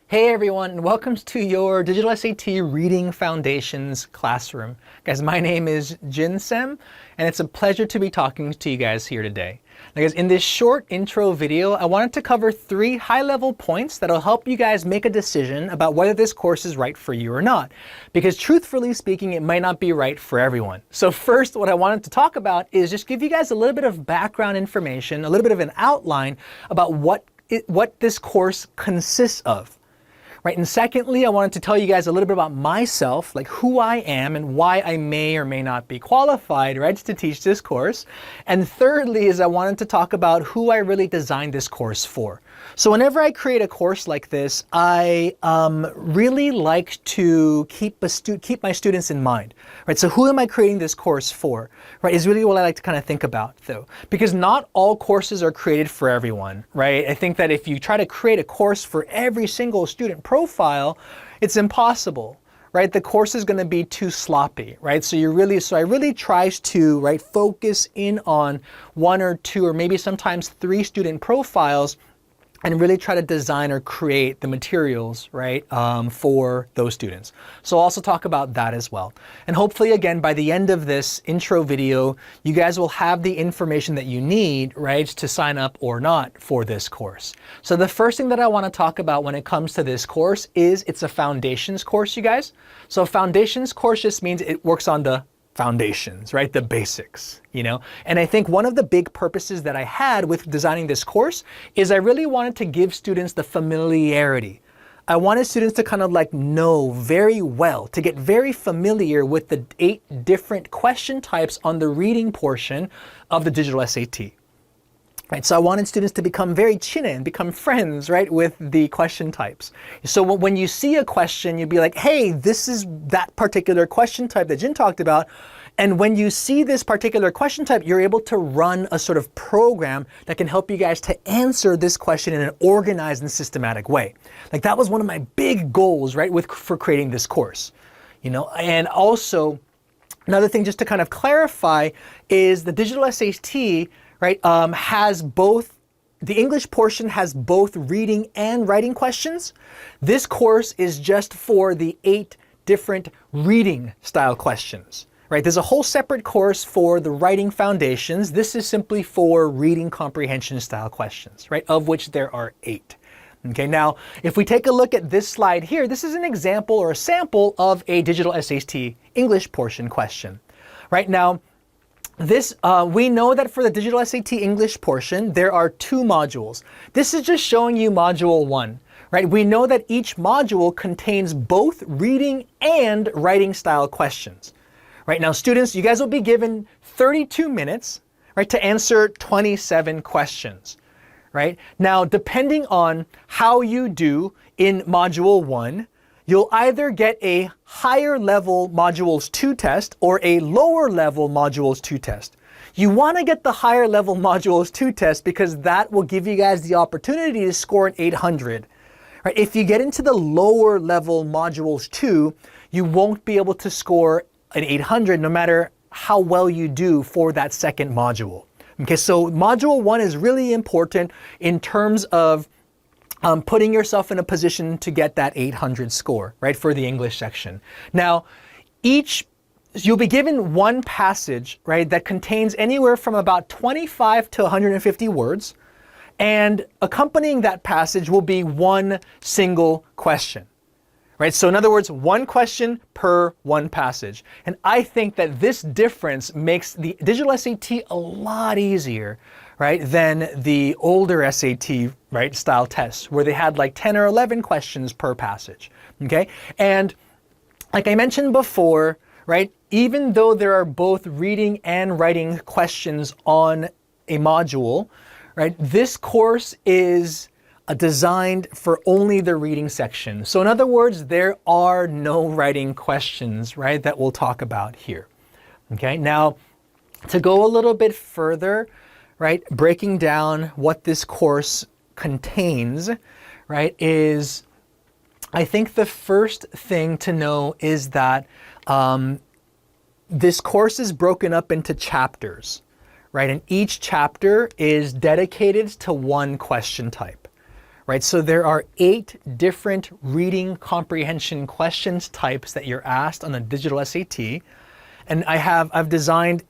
Hey everyone, and welcome to your Digital SAT Reading Foundations classroom. Guys, my name is Jin Sem, and it's a pleasure to be talking to you guys here today. Now guys, in this short intro video, I wanted to cover 3 high-level points that'll help you guys make a decision about whether this course is right for you or not. Because truthfully speaking, it might not be right for everyone. So first, what I wanted to talk about is just give you guys a little bit of background information, a little bit of an outline about what this course consists of. Right, and secondly, I wanted to tell you guys a little bit about myself, like who I am and why I may or may not be qualified, right, to teach this course. And thirdly is I wanted to talk about who I really designed this course for. So whenever I create a course like this, I really like to keep my students in mind, right? So who am I creating this course for, right, is really what I like to kind of think about though. Because not all courses are created for everyone, right? I think that if you try to create a course for every single student profile, it's impossible, right? The course is going to be too sloppy, right? So I really try to, right, focus in on 1 or 2 or maybe sometimes 3 student profiles and really try to design or create the materials, right, for those students. So I'll also talk about that as well. And hopefully, again, by the end of this intro video, you guys will have the information that you need, right, to sign up or not for this course. So the first thing that I want to talk about when it comes to this course is it's a foundations course, you guys. So foundations course just means it works on the foundations, right? The basics, you know? And I think one of the big purposes that I had with designing this course is I really wanted to give students the familiarity. I wanted students to kind of like know very well, to get very familiar with the 8 different question types on the reading portion of the Digital SAT. Right, so I wanted students to become very and become friends, right, with the question types. So when you see a question, you'd be like, hey, this is that particular question type that Jin talked about. And when you see this particular question type, you're able to run a sort of program that can help you guys to answer this question in an organized and systematic way. Like that was one of my big goals, right, for creating this course. You know, and also another thing just to kind of clarify is the Digital SAT, right, has both, the English portion has both reading and writing questions. This course is just for the 8 different reading style questions, right? There's a whole separate course for the writing foundations. This is simply for reading comprehension style questions, right, of which there are 8. Okay, now if we take a look at this slide here, this is an example or a sample of a Digital SAT English portion question. Right now, we know that for the Digital SAT English portion, there are 2 modules. This is just showing you module 1, right? We know that each module contains both reading and writing style questions. Right now, students, you guys will be given 32 minutes, right, to answer 27 questions, right? Now, depending on how you do in module 1, you'll either get a higher level modules 2 test or a lower level modules 2 test. You want to get the higher level modules 2 test because that will give you guys the opportunity to score an 800. Right? If you get into the lower level modules 2, you won't be able to score an 800 no matter how well you do for that second module. Okay, so module 1 is really important in terms of putting yourself in a position to get that 800 score, right, for the English section. Now, you'll be given one passage, right, that contains anywhere from about 25 to 150 words, and accompanying that passage will be one single question, right? So in other words, one question per one passage. And I think that this difference makes the Digital SAT a lot easier, right, than the older SAT, right, style tests where they had like 10 or 11 questions per passage, okay? And like I mentioned before, right, even though there are both reading and writing questions on a module, right, this course is designed for only the reading section. So in other words, there are no writing questions, right, that we'll talk about here, okay? Now, to go a little bit further, right, breaking down what this course contains, right, is I think the first thing to know is that this course is broken up into chapters, right, and each chapter is dedicated to one question type, right? So there are 8 different reading comprehension questions types that you're asked on the digital SAT. And I've designed,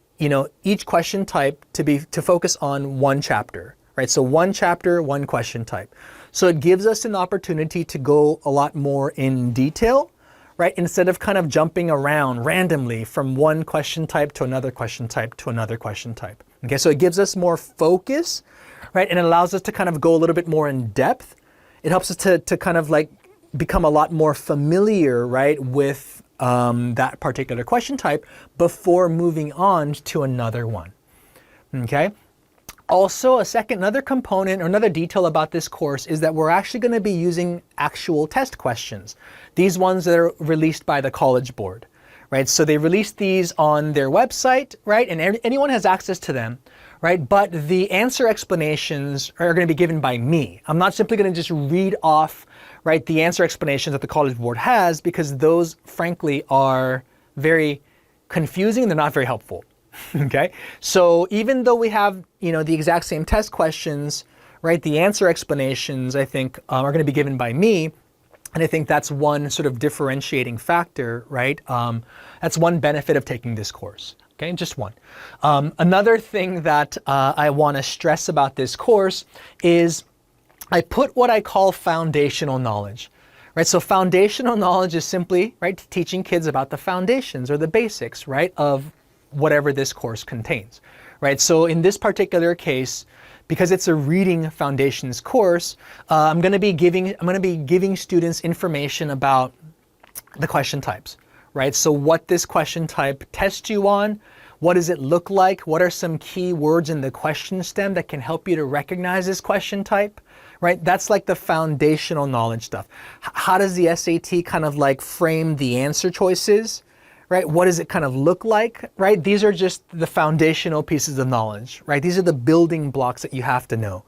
each question type to focus on one chapter, right? So one chapter, one question type. So it gives us an opportunity to go a lot more in detail, right? Instead of kind of jumping around randomly from one question type to another question type to another question type. Okay, so it gives us more focus, right? And it allows us to kind of go a little bit more in depth. It helps us to kind of like become a lot more familiar, right, with that particular question type before moving on to another one. Okay. Also, another component or another detail about this course is that we're actually going to be using actual test questions. These ones that are released by the College Board, right? So they release these on their website, right? And anyone has access to them, right? But the answer explanations are going to be given by me. I'm not simply going to just read off, right, the answer explanations that the College Board has, because those, frankly, are very confusing and they're not very helpful. Okay, so even though we have, the exact same test questions, right, the answer explanations, I think, are going to be given by me. And I think that's one sort of differentiating factor, right? That's one benefit of taking this course. Okay, just one. Another thing that I want to stress about this course is I put what I call foundational knowledge. Right, so foundational knowledge is simply, right, teaching kids about the foundations or the basics, right, of whatever this course contains, right? So in this particular case, because it's a reading foundations course, I'm going to be giving students information about the question types, right? So what this question type tests you on, what does it look like? What are some key words in the question stem that can help you to recognize this question type, right? That's like the foundational knowledge stuff. How does the SAT kind of like frame the answer choices? Right? What does it kind of look like, right? These are just the foundational pieces of knowledge, right? These are the building blocks that you have to know.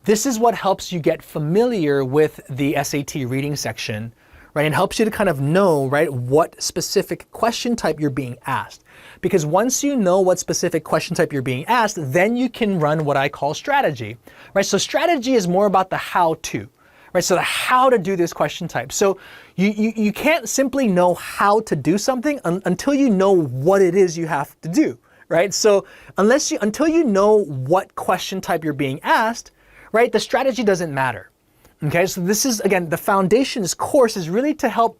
This is what helps you get familiar with the SAT reading section, right? And helps you to kind of know, right, what specific question type you're being asked. Because once you know what specific question type you're being asked, then you can run what I call strategy, right? So strategy is more about the how-to. Right, so the how to do this question type. So you can't simply know how to do something until you know what it is you have to do, right? So until you know what question type you're being asked, right, the strategy doesn't matter. Okay, so this is, again, the foundations course is really to help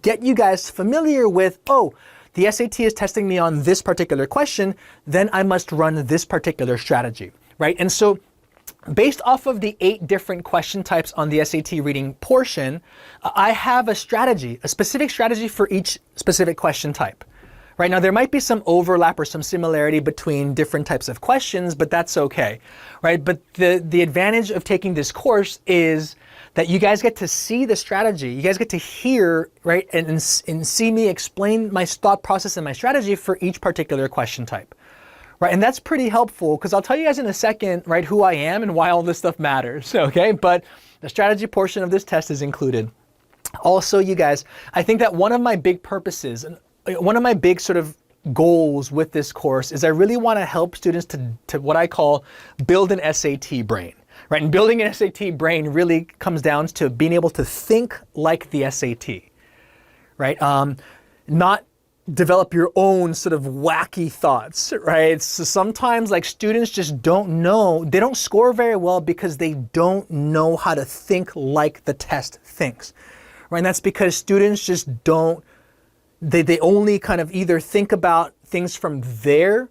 get you guys familiar with, oh, the SAT is testing me on this particular question, then I must run this particular strategy, right? And so based off of the 8 different question types on the SAT reading portion, I have a specific strategy for each specific question type. Right now, there might be some overlap or some similarity between different types of questions, but that's okay, right? But the advantage of taking this course is that you guys get to see the strategy. You guys get to hear, right, and see me explain my thought process and my strategy for each particular question type. Right, and that's pretty helpful because I'll tell you guys in a second, right, who I am and why all this stuff matters, okay? But the strategy portion of this test is included. Also, you guys, I think that one of my big purposes, one of my big sort of goals with this course is I really want to help students to what I call build an SAT brain, right? And building an SAT brain really comes down to being able to think like the SAT, right? Not develop your own sort of wacky thoughts, right? So sometimes like students just don't know, they don't score very well because they don't know how to think like the test thinks, right? And that's because students just don't, they only kind of either think about things from their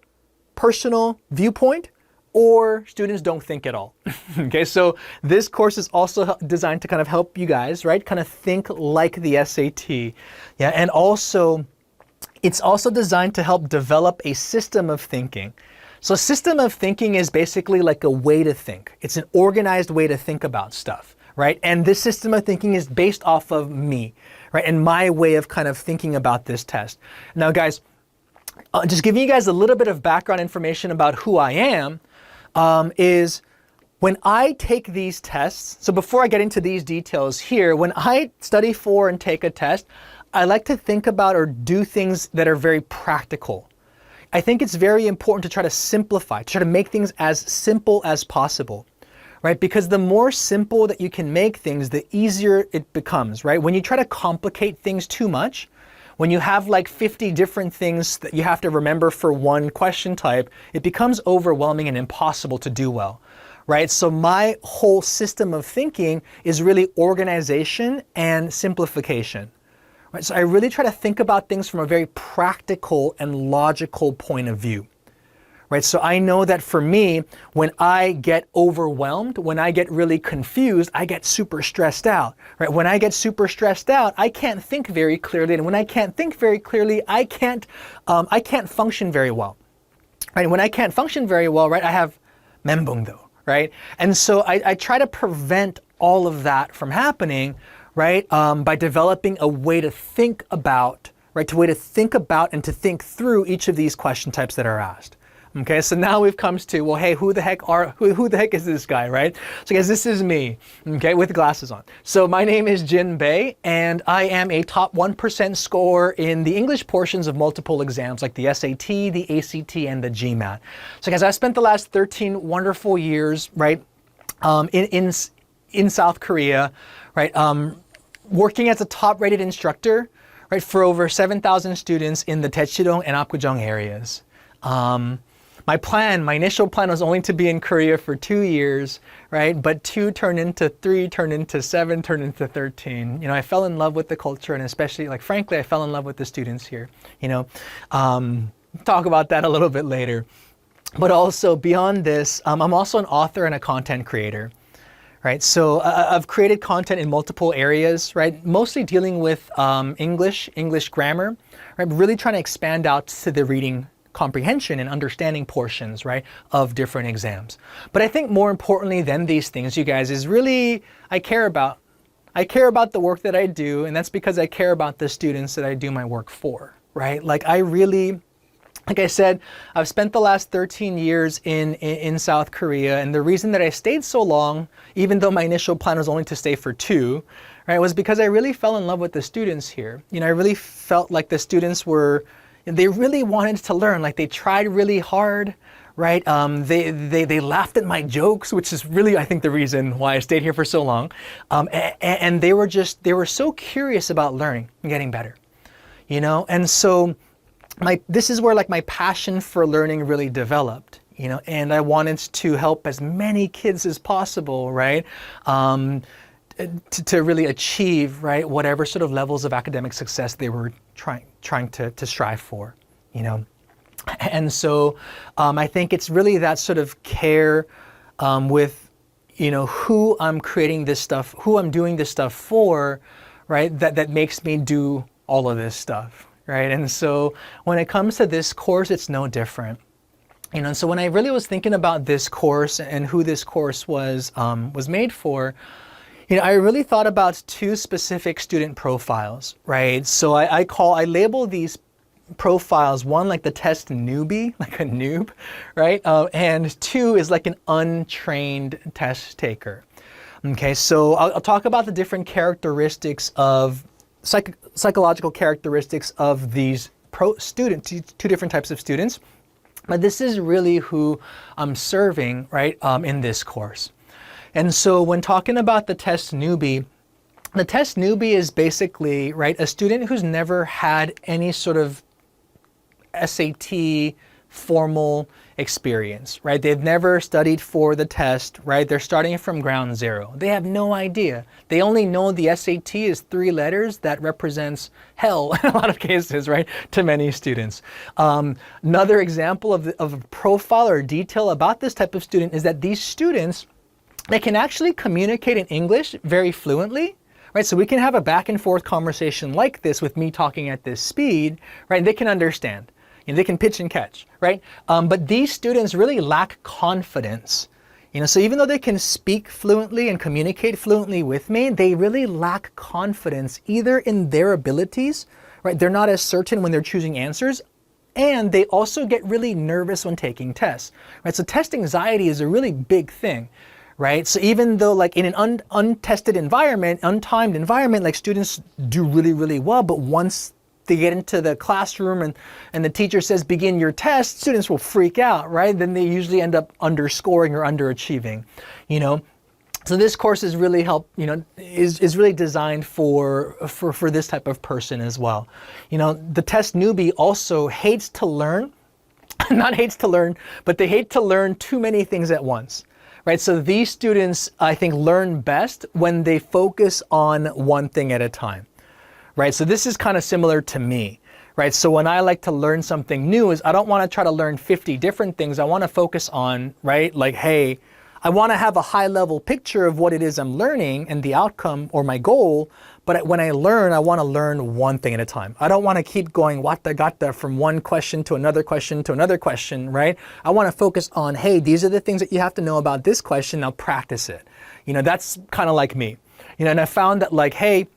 personal viewpoint or students don't think at all. Okay, so this course is also designed to kind of help you guys, right? Kind of think like the SAT. Yeah, and also, it's also designed to help develop a system of thinking. So a system of thinking is basically like a way to think. It's an organized way to think about stuff, right? And this system of thinking is based off of me, right? And my way of kind of thinking about this test. Now, guys, just giving you guys a little bit of background information about who I am, is when I take these tests, so before I get into these details here, when I study for and take a test, I like to think about or do things that are very practical. I think it's very important to try to simplify, to try to make things as simple as possible, right? Because the more simple that you can make things, the easier it becomes, right? When you try to complicate things too much, when you have like 50 different things that you have to remember for one question type, it becomes overwhelming and impossible to do well, right? So my whole system of thinking is really organization and simplification, right? So I really try to think about things from a very practical and logical point of view. Right, so I know that for me, when I get overwhelmed, when I get really confused, I get super stressed out. Right, when I get super stressed out, I can't think very clearly, and when I can't think very clearly, I can't function very well. Right, when I can't function very well, right, I have membungdo, right, and so I try to prevent all of that from happening, right, by developing a way to think about, right, a way to think about and to think through each of these question types that are asked. Okay, so now we've come to, well, hey, who the heck is this guy, right? So guys, this is me, okay, with glasses on. So my name is Jin Bei, and I am a top 1% scorer in the English portions of multiple exams like the SAT, the ACT, and the GMAT. So guys, I spent the last 13 wonderful years, right, in South Korea, right, working as a top-rated instructor, right, for over 7,000 students in the Daechidong and Apgujeong areas. My initial plan was only to be in Korea for 2 years, right? But 2 turned into 3, turned into 7, turned into 13. You know, I fell in love with the culture, and especially, like, frankly, I fell in love with the students here, you know. Talk about that a little bit later. But also, beyond this, I'm also an author and a content creator, right? So I've created content in multiple areas, right? Mostly dealing with English grammar, right? Really trying to expand out to the reading comprehension and understanding portions, right, of different exams. But I think more importantly than these things, you guys, is really I care about the work that I do, and that's because I care about the students that I do my work for, right? Like I said, I've spent the last 13 years in South Korea, and the reason that I stayed so long, even though my initial plan was only to stay for 2, right, was because I really fell in love with the students here. You know, I really felt like the students they really wanted to learn, like they tried really hard, right? They laughed at my jokes, which is really, I think, the reason why I stayed here for so long. And they were so curious about learning and getting better, you know? And so this is where like my passion for learning really developed, you know, and I wanted to help as many kids as possible, right? To really achieve, right, whatever sort of levels of academic success they were trying to strive for, you know. And so I think it's really that sort of care with, you know, who I'm creating this stuff, who I'm doing this stuff for, right, that makes me do all of this stuff, right? And so when it comes to this course, it's no different. You know, and so when I really was thinking about this course and who this course was made for, you know, I really thought about 2 specific student profiles, right? So I label these profiles, one like the test newbie, like a noob, right? And 2 is like an untrained test taker. Okay, so I'll talk about the different characteristics of psychological characteristics of these students, 2 different types of students. But this is really who I'm serving, right, in this course. And so when talking about the test newbie is basically, right, a student who's never had any sort of SAT formal experience, right? They've never studied for the test, right? They're starting from ground zero. They have no idea. They only know the SAT is 3 letters that represents hell in a lot of cases, right? To many students. Another example of a profile or detail about this type of student is that these students, they can actually communicate in English very fluently, right? So we can have a back and forth conversation like this with me talking at this speed, right? They can understand, and they can pitch and catch, right? But these students really lack confidence, you know, so even though they can speak fluently and communicate fluently with me, they really lack confidence either in their abilities, right? They're not as certain when they're choosing answers, and they also get really nervous when taking tests, right? So test anxiety is a really big thing. Right? So even though like in an untested environment, untimed environment, like students do really, really well, but once they get into the classroom and the teacher says, begin your test, students will freak out, right? Then they usually end up underscoring or underachieving, you know? So this course is really is really designed for this type of person as well. The test newbie also hates to learn, not hates to learn, but they hate to learn too many things at once, right? So these students, I think, learn best when they focus on one thing at a time, right? So this is kind of similar to me, right? So when I like to learn something new is I don't want to try to learn 50 different things. I want to focus on, right? Like, hey, I want to have a high level picture of what it is I'm learning and the outcome or my goal. But when I learn, I want to learn one thing at a time. I don't want to keep going from one question to another question to another question, right? I want to focus on, hey, these are the things that you have to know about this question. Now practice it. That's kind of like me. And I found that like, hey,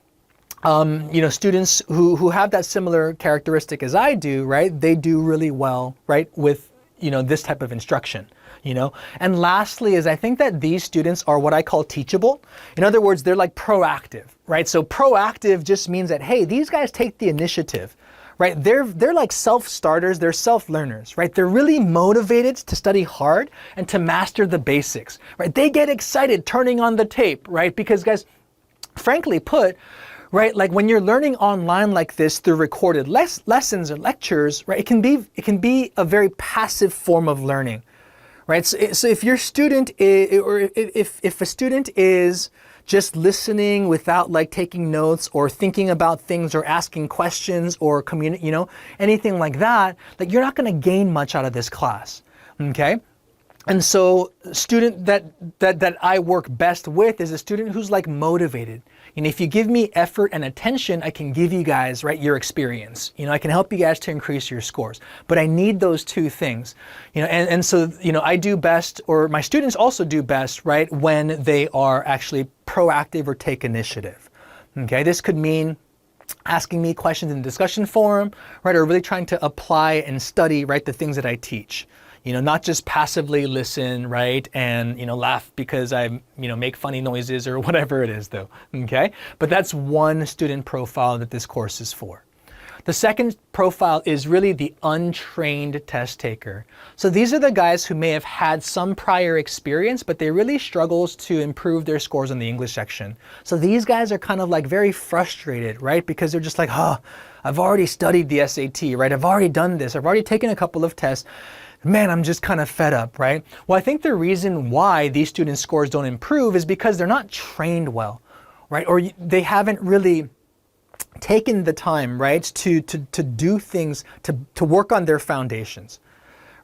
students who have that similar characteristic as I do, right? They do really well, right? With, this type of instruction. And lastly is I think that these students are what I call teachable. In other words, they're like proactive, right? So proactive just means that, hey, these guys take the initiative, right? They're like self-starters, they're self-learners, right? They're really motivated to study hard and to master the basics, right? They get excited turning on the tape, right? Because guys, frankly put, right, like when you're learning online like this through recorded lessons or lectures, right? It can be a very passive form of learning. Right, so if your student is, or if a student is just listening without like taking notes or thinking about things or asking questions or anything like that, like you're not going to gain much out of this class, okay? And so student that I work best with is a student who's like motivated. If you give me effort and attention, I can give you guys, right, your experience. I can help you guys to increase your scores. But I need those two things. And so, I do best, or my students also do best, right, when they are actually proactive or take initiative. Okay, this could mean asking me questions in the discussion forum, right, or really trying to apply and study, right, the things that I teach. Not just passively listen, right, and, laugh because I, make funny noises or whatever it is though, okay? But that's one student profile that this course is for. The second profile is really the untrained test taker. So these are the guys who may have had some prior experience, but they really struggles to improve their scores in the English section. So these guys are kind of like very frustrated, right? Because they're just like, I've already studied the SAT, right? I've already done this. I've already taken a couple of tests. Man, I'm just kind of fed up, right? Well, I think the reason why these students' scores don't improve is because they're not trained well, right? Or they haven't really taken the time, right, to do things, to work on their foundations,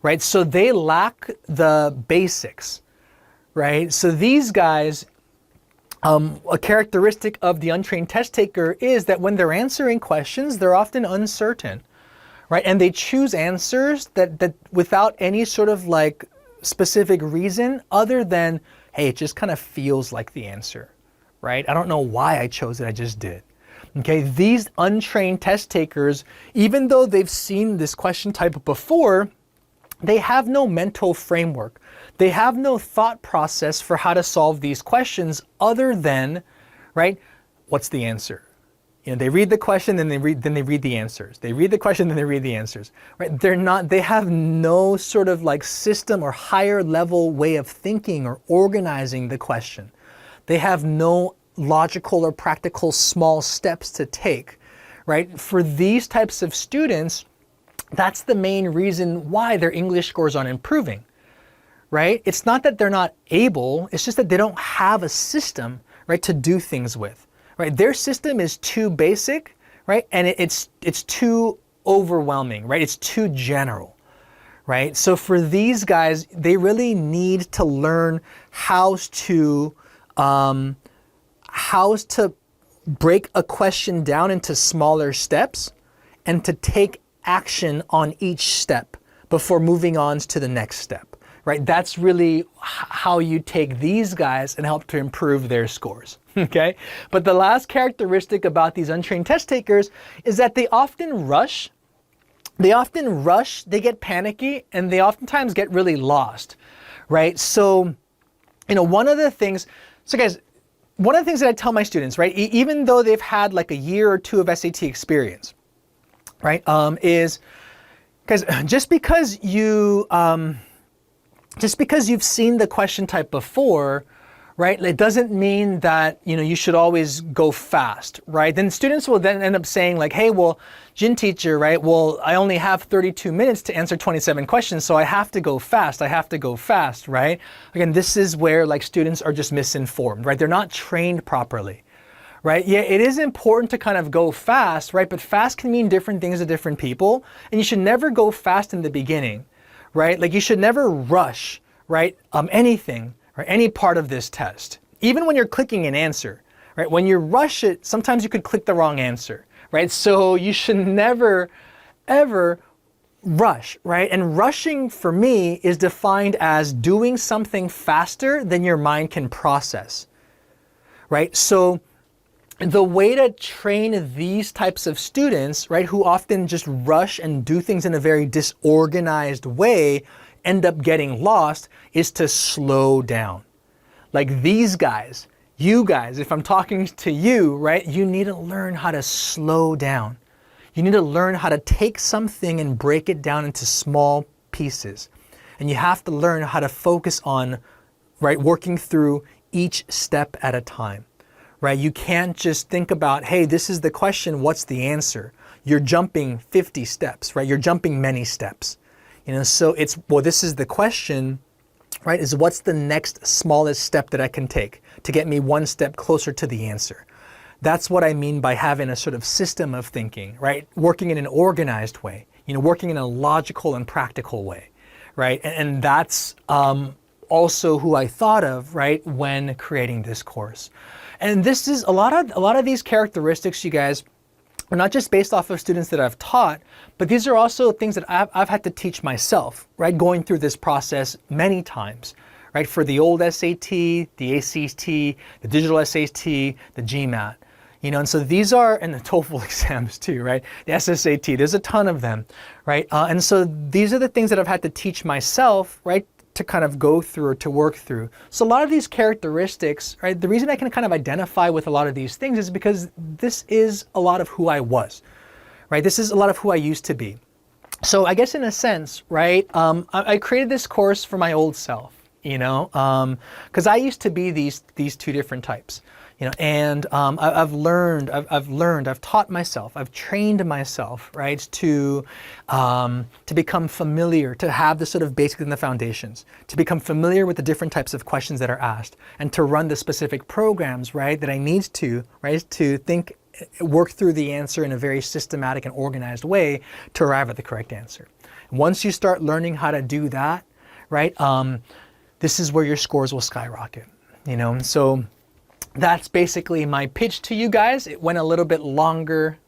right? So they lack the basics, right? So these guys, a characteristic of the untrained test taker is that when they're answering questions, they're often uncertain. Right, and they choose answers that without any sort of like specific reason other than, hey, it just kind of feels like the answer, right? I don't know why I chose it, I just did. Okay, these untrained test takers, even though they've seen this question type before, they have no mental framework. They have no thought process for how to solve these questions other than, right, what's the answer? They read the question, then they read the answers. They read the question, then they read the answers. Right? They have no sort of like system or higher level way of thinking or organizing the question. They have no logical or practical small steps to take, right? For these types of students, that's the main reason why their English scores aren't improving, right? It's not that they're not able, it's just that they don't have a system, right, to do things with. Right, their system is too basic, right? And it's too overwhelming, right? It's too general, right? So for these guys, they really need to learn how to break a question down into smaller steps and to take action on each step before moving on to the next step. Right? That's really how you take these guys and help to improve their scores, okay? But the last characteristic about these untrained test takers is that they often rush, they get panicky, and they oftentimes get really lost, right? So, one of the things that I tell my students, right, even though they've had like a year or two of SAT experience, right, is, guys, just because you've seen the question type before, right? It doesn't mean that, you should always go fast, right? Then students will then end up saying like, hey, well, Jin teacher, right? Well, I only have 32 minutes to answer 27 questions, so I have to go fast. I have to go fast, right? Again, this is where like students are just misinformed, right? They're not trained properly, right? Yeah, it is important to kind of go fast, right? But fast can mean different things to different people, and you should never go fast in the beginning, right? Like you should never rush, right? Anything, or any part of this test. Even when you're clicking an answer, right? When you rush it, sometimes you could click the wrong answer, right? So you should never, ever rush, right? And rushing for me is defined as doing something faster than your mind can process, right? So the way to train these types of students, right, who often just rush and do things in a very disorganized way, end up getting lost, is to slow down. Like these guys, you guys, if I'm talking to you, right, you need to learn how to slow down. You need to learn how to take something and break it down into small pieces. And you have to learn how to focus on, right, working through each step at a time, right? You can't just think about, hey, this is the question, what's the answer? You're jumping 50 steps, right? You're jumping many steps. So it's, well, this is the question, right, is what's the next smallest step that I can take to get me one step closer to the answer? That's what I mean by having a sort of system of thinking, right? Working in an organized way, working in a logical and practical way, right? And that's also who I thought of, right, when creating this course. And this is a lot of these characteristics, you guys, are not just based off of students that I've taught, but these are also things that I've had to teach myself, right? Going through this process many times, right? For the old SAT, the ACT, the digital SAT, the GMAT, and so these are, and the TOEFL exams too, right? The SSAT, there's a ton of them, right? And so these are the things that I've had to teach myself, right? To kind of go through or to work through. So a lot of these characteristics, right, the reason I can kind of identify with a lot of these things is because this is a lot of who I was, right? This is a lot of who I used to be. So I guess in a sense, right, I created this course for my old self, because I used to be these two different types. And I've learned, I've taught myself, I've trained myself, right, to become familiar, to have the sort of basics and the foundations, to become familiar with the different types of questions that are asked, and to run the specific programs, right, that I need to, right, to think, work through the answer in a very systematic and organized way to arrive at the correct answer. Once you start learning how to do that, right, this is where your scores will skyrocket, So that's basically my pitch to you guys. It went a little bit longer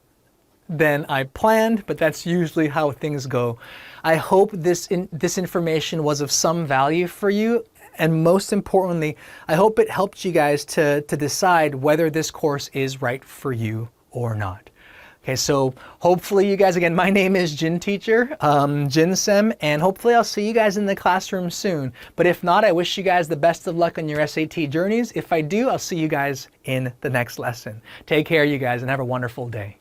than I planned, but that's usually how things go. I hope this information was of some value for you, and most importantly, I hope it helped you guys to decide whether this course is right for you or not. Okay, so hopefully you guys, again, my name is Jin Teacher, Jin Sem, and hopefully I'll see you guys in the classroom soon. But if not, I wish you guys the best of luck on your SAT journeys. If I do, I'll see you guys in the next lesson. Take care, you guys, and have a wonderful day.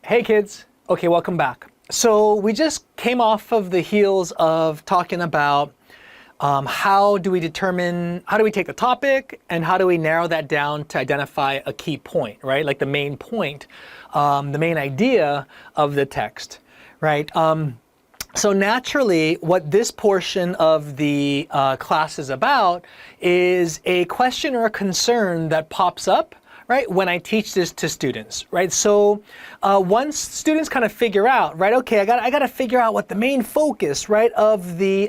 Hey kids, okay, welcome back. So we just came off of the heels of talking about how do we take the topic and how do we narrow that down to identify a key point, right? Like the main point, the main idea of the text, right? So naturally, what this portion of the class is about is a question or a concern that pops up, right, when I teach this to students, right? So once students kind of figure out, right, okay, I got to figure out what the main focus, right, of the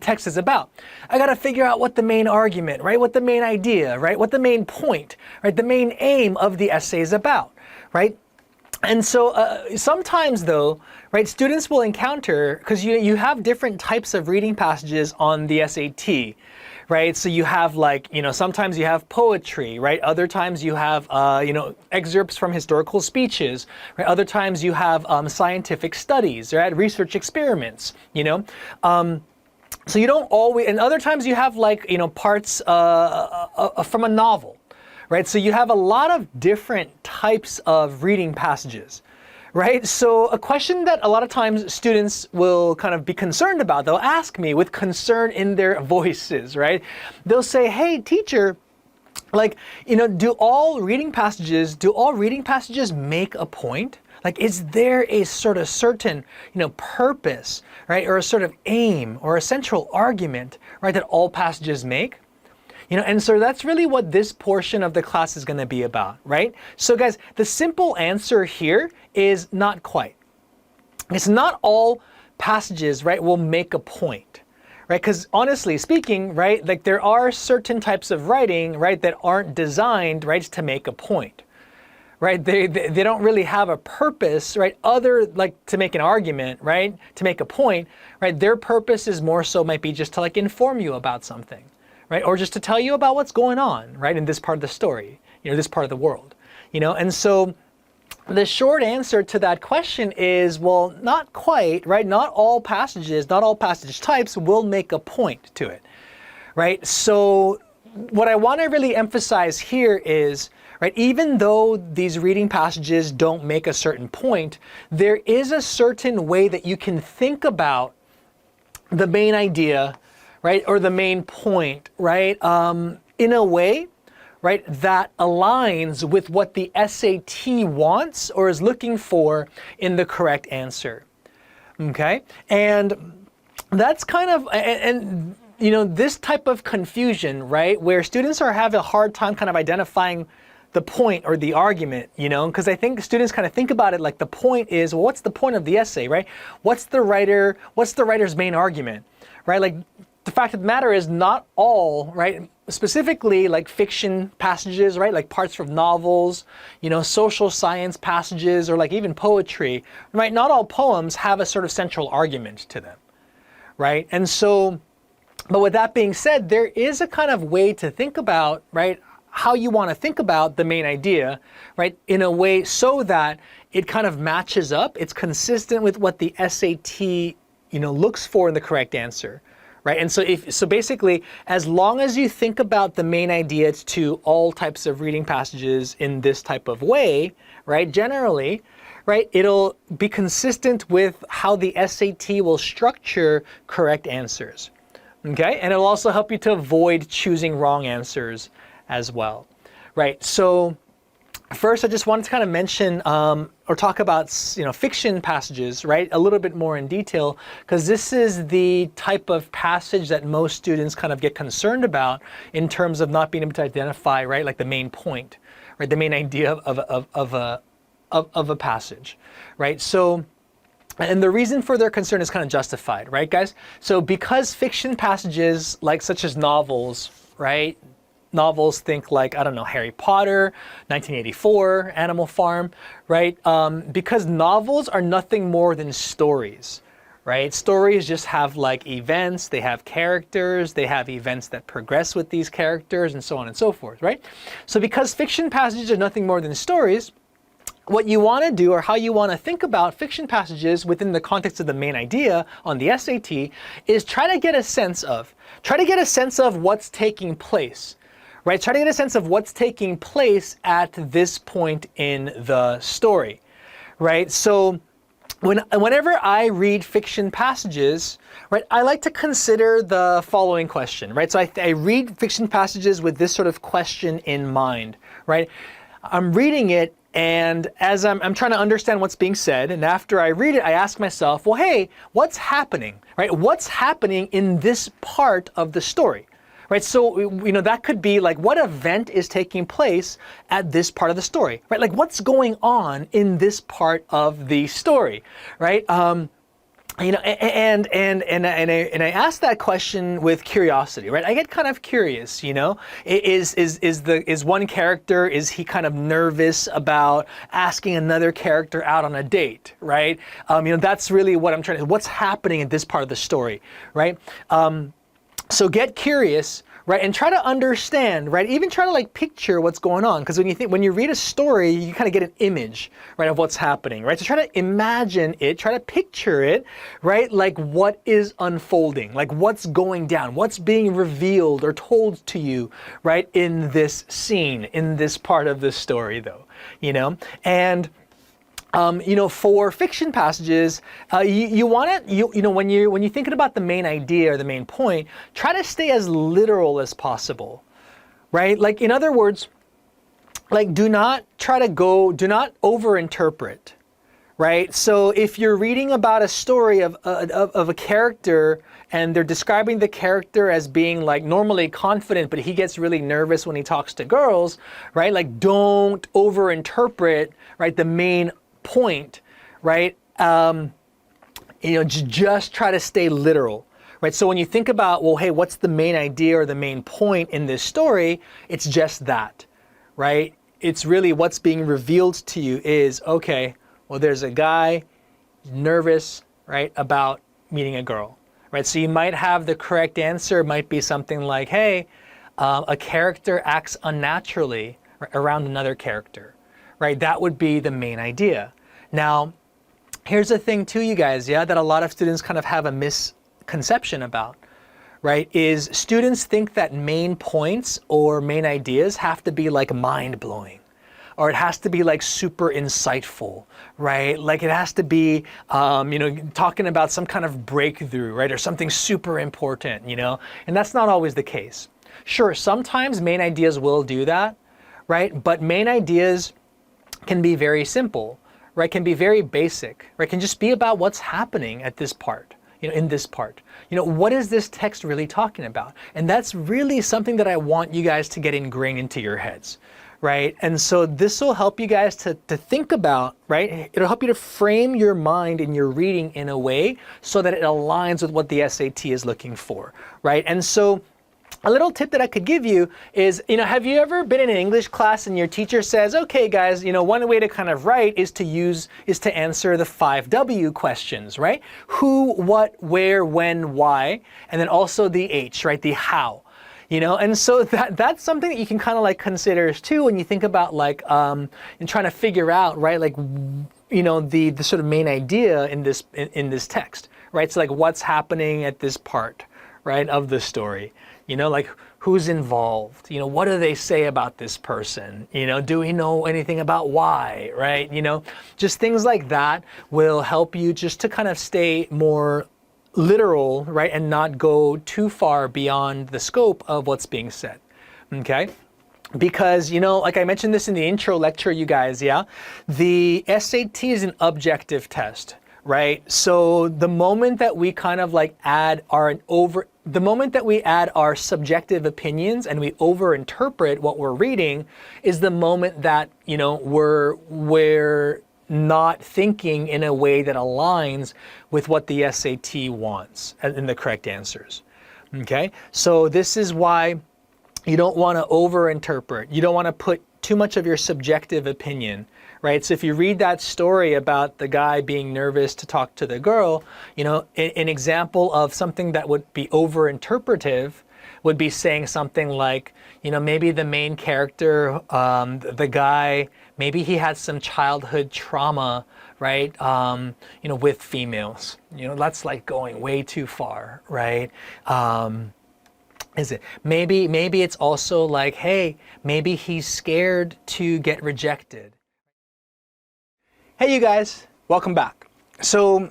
text is about. I got to figure out what the main argument, right, what the main idea, right, what the main point, right, the main aim of the essay is about, right? And so sometimes though, right, students will encounter, because you have different types of reading passages on the SAT, right? So you have like, sometimes you have poetry, right? Other times you have, excerpts from historical speeches, right? Other times you have scientific studies, right? Research experiments, So you don't always, and other times you have like, parts from a novel, right? So you have a lot of different types of reading passages, right? So a question that a lot of times students will kind of be concerned about, they'll ask me with concern in their voices, right? They'll say, hey, teacher, like, do all reading passages make a point? Like, is there a sort of certain, purpose, right? Or a sort of aim or a central argument, right, that all passages make? And so that's really what this portion of the class is going to be about, right? So guys, the simple answer here is not quite. It's not all passages, right, will make a point, right? Because honestly speaking, right, like there are certain types of writing, right, that aren't designed, right, to make a point, right? They don't really have a purpose, right, other like to make an argument, right, to make a point, right? Their purpose is more so might be just to like inform you about something, right? Or just to tell you about what's going on, right, in this part of the story, this part of the world, and so the short answer to that question is, well, not quite, right? Not all passages, not all passage types will make a point to it, right? So what I want to really emphasize here is, right, even though these reading passages don't make a certain point, there is a certain way that you can think about the main idea, right, or the main point, right, in a way, right, that aligns with what the SAT wants or is looking for in the correct answer, okay? And that's kind of, and this type of confusion, right, where students are having a hard time kind of identifying the point or the argument, because I think students kind of think about it like the point is, well, what's the point of the essay, right? What's the writer's main argument, right? Like, the fact of the matter is not all, right, specifically like fiction passages, right, like parts from novels, social science passages, or like even poetry, right, not all poems have a sort of central argument to them, right? And so, but with that being said, there is a kind of way to think about, right, how you want to think about the main idea, right, in a way so that it kind of matches up, it's consistent with what the SAT, looks for in the correct answer. Right? And so basically, as long as you think about the main idea to all types of reading passages in this type of way, right, generally, right, it'll be consistent with how the SAT will structure correct answers. Okay? And it'll also help you to avoid choosing wrong answers as well. Right? So first, I just wanted to kind of mention or talk about fiction passages, right, a little bit more in detail, because this is the type of passage that most students kind of get concerned about in terms of not being able to identify, right, like the main point, right, the main idea of a passage, right? So, and the reason for their concern is kind of justified, right, guys? So because fiction passages, like such as novels, right? Novels, think like, I don't know, Harry Potter, 1984, Animal Farm, right? Because novels are nothing more than stories, right? Stories just have like events, they have characters, they have events that progress with these characters, and so on and so forth, right? So because fiction passages are nothing more than stories, what you want to do, or how you want to think about fiction passages within the context of the main idea on the SAT, is try to get a sense of what's taking place. Right? Try to get a sense of what's taking place at this point in the story, right? So whenever I read fiction passages, right, I like to consider the following question, right? So I read fiction passages with this sort of question in mind, right? I'm reading it, and as I'm trying to understand what's being said, and after I read it, I ask myself, well, hey, what's happening, right? What's happening in this part of the story? Right, so that could be like, what event is taking place at this part of the story, right? Like, what's going on in this part of the story, right? And I ask that question with curiosity, right? I get kind of curious, is one character, is he kind of nervous about asking another character out on a date, right? That's really what I'm what's happening in this part of the story, right? So get curious, right? And try to understand, right? Even try to like picture what's going on. Because when you read a story, you kind of get an image, right, of what's happening, right? So try to imagine it, try to picture it, right? Like what is unfolding, like what's going down, what's being revealed or told to you, right, in this scene, in this part of the story, though, you know? And you know, for fiction passages, you want to, you know, when you're thinking about the main idea or the main point, try to stay as literal as possible, right? Like, in other words, like, do not overinterpret, right? So if you're reading about a story of a character and they're describing the character as being like normally confident, but he gets really nervous when he talks to girls, right? Like, don't overinterpret, right, the main point, right? You know, just try to stay literal, right? So when you think about, well, hey, what's the main idea or the main point in this story? It's just that, right? It's really what's being revealed to you is, okay, well, there's a guy nervous, right, about meeting a girl, right? So you might have the correct answer, might be something like, hey, a character acts unnaturally around another character, right? That would be the main idea. Now, here's the thing too, you guys, yeah, that a lot of students kind of have a misconception about, right? Is students think that main points or main ideas have to be like mind-blowing, or it has to be like super insightful, right? Like it has to be, you know, talking about some kind of breakthrough, right? Or something super important, you know? And that's not always the case. Sure, sometimes main ideas will do that, right? But main ideas can be very simple, right? Can be very basic, right? Can just be about what's happening at this part, you know, in this part. You know, what is this text really talking about? And that's really something that I want you guys to get ingrained into your heads, right? And so this will help you guys to think about, right? It'll help you to frame your mind and your reading in a way so that it aligns with what the SAT is looking for, right? And so a little tip that I could give you is, you know, have you ever been in an English class and your teacher says, okay, guys, you know, one way to kind of write is to answer the 5 W questions, right? Who, what, where, when, why, and then also the H, right? The how, you know? And so that's something that you can kind of like consider too when you think about like, and trying to figure out, right? Like, you know, the sort of main idea in this text, right? So like what's happening at this part, right, of the story. You know, like who's involved? You know, what do they say about this person? You know, do we know anything about why, right? You know, just things like that will help you just to kind of stay more literal, right? And not go too far beyond the scope of what's being said, okay? Because, you know, like I mentioned this in the intro lecture, you guys, yeah? The SAT is an objective test, right? So the moment that we kind of like the moment that we add our subjective opinions and we overinterpret what we're reading is the moment that, you know, we're not thinking in a way that aligns with what the SAT wants in the correct answers. Okay? So this is why you don't want to overinterpret. You don't want to put too much of your subjective opinion, right? So if you read that story about the guy being nervous to talk to the girl, you know, an example of something that would be over-interpretive would be saying something like, you know, maybe the main character, the guy, maybe he had some childhood trauma, right? You know, with females. You know, that's like going way too far, right? Is it? Maybe it's also like, hey, maybe he's scared to get rejected. Hey, you guys, welcome back. So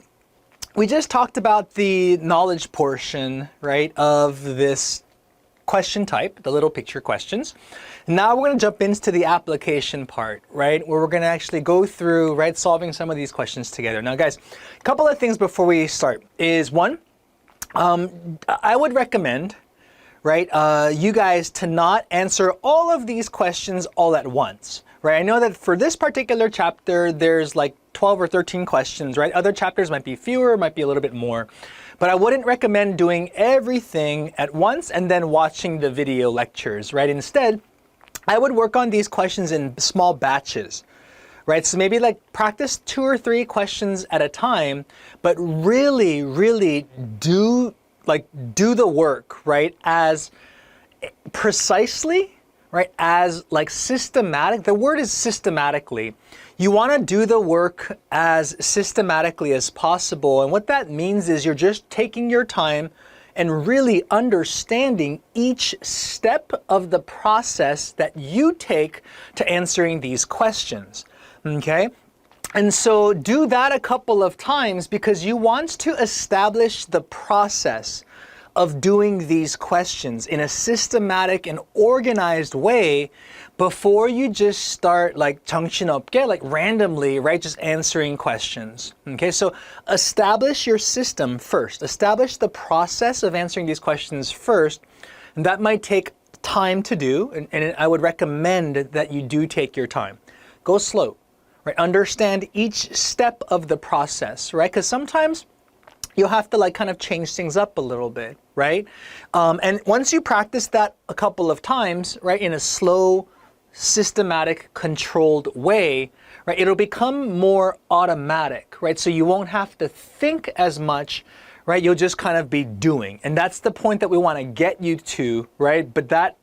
we just talked about the knowledge portion, right, of this question type, the little picture questions. Now we're going to jump into the application part, right, where we're going to actually go through, right, solving some of these questions together. Now, guys, a couple of things before we start is one, I would recommend, right, you guys to not answer all of these questions all at once, right? I know that for this particular chapter, there's like 12 or 13 questions, right? Other chapters might be fewer, might be a little bit more. But I wouldn't recommend doing everything at once and then watching the video lectures, right? Instead, I would work on these questions in small batches, right? So maybe like practice 2 or 3 questions at a time, but really, really do the work, right? As precisely, right, as like systematic. The word is systematically. You want to do the work as systematically as possible. And what that means is you're just taking your time and really understanding each step of the process that you take to answering these questions. Okay? And so do that a couple of times because you want to establish the process of doing these questions in a systematic and organized way before you just start like 정신없게, like randomly, right, just answering questions. Okay, so establish your system first. Establish the process of answering these questions first. And that might take time to do, and I would recommend that you do take your time. Go slow, right? Understand each step of the process, right? Because sometimes you'll have to like kind of change things up a little bit, right? And once you practice that a couple of times, right, in a slow, systematic, controlled way, right, it'll become more automatic, right? So you won't have to think as much, right? You'll just kind of be doing. And that's the point that we want to get you to, right? But that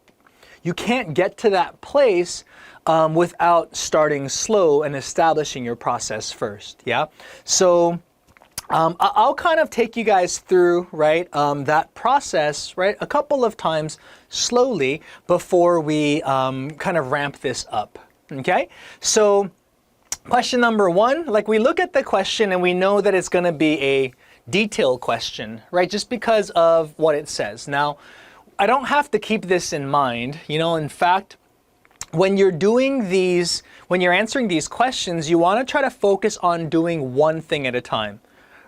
you can't get to that place without starting slow and establishing your process first, yeah? So I'll kind of take you guys through, right, that process, right, a couple of times slowly before we kind of ramp this up, okay? So question number one, like we look at the question and we know that it's going to be a detailed question, right, just because of what it says. Now, I don't have to keep this in mind, you know, in fact, when you're doing these, when you're answering these questions, you want to try to focus on doing one thing at a time.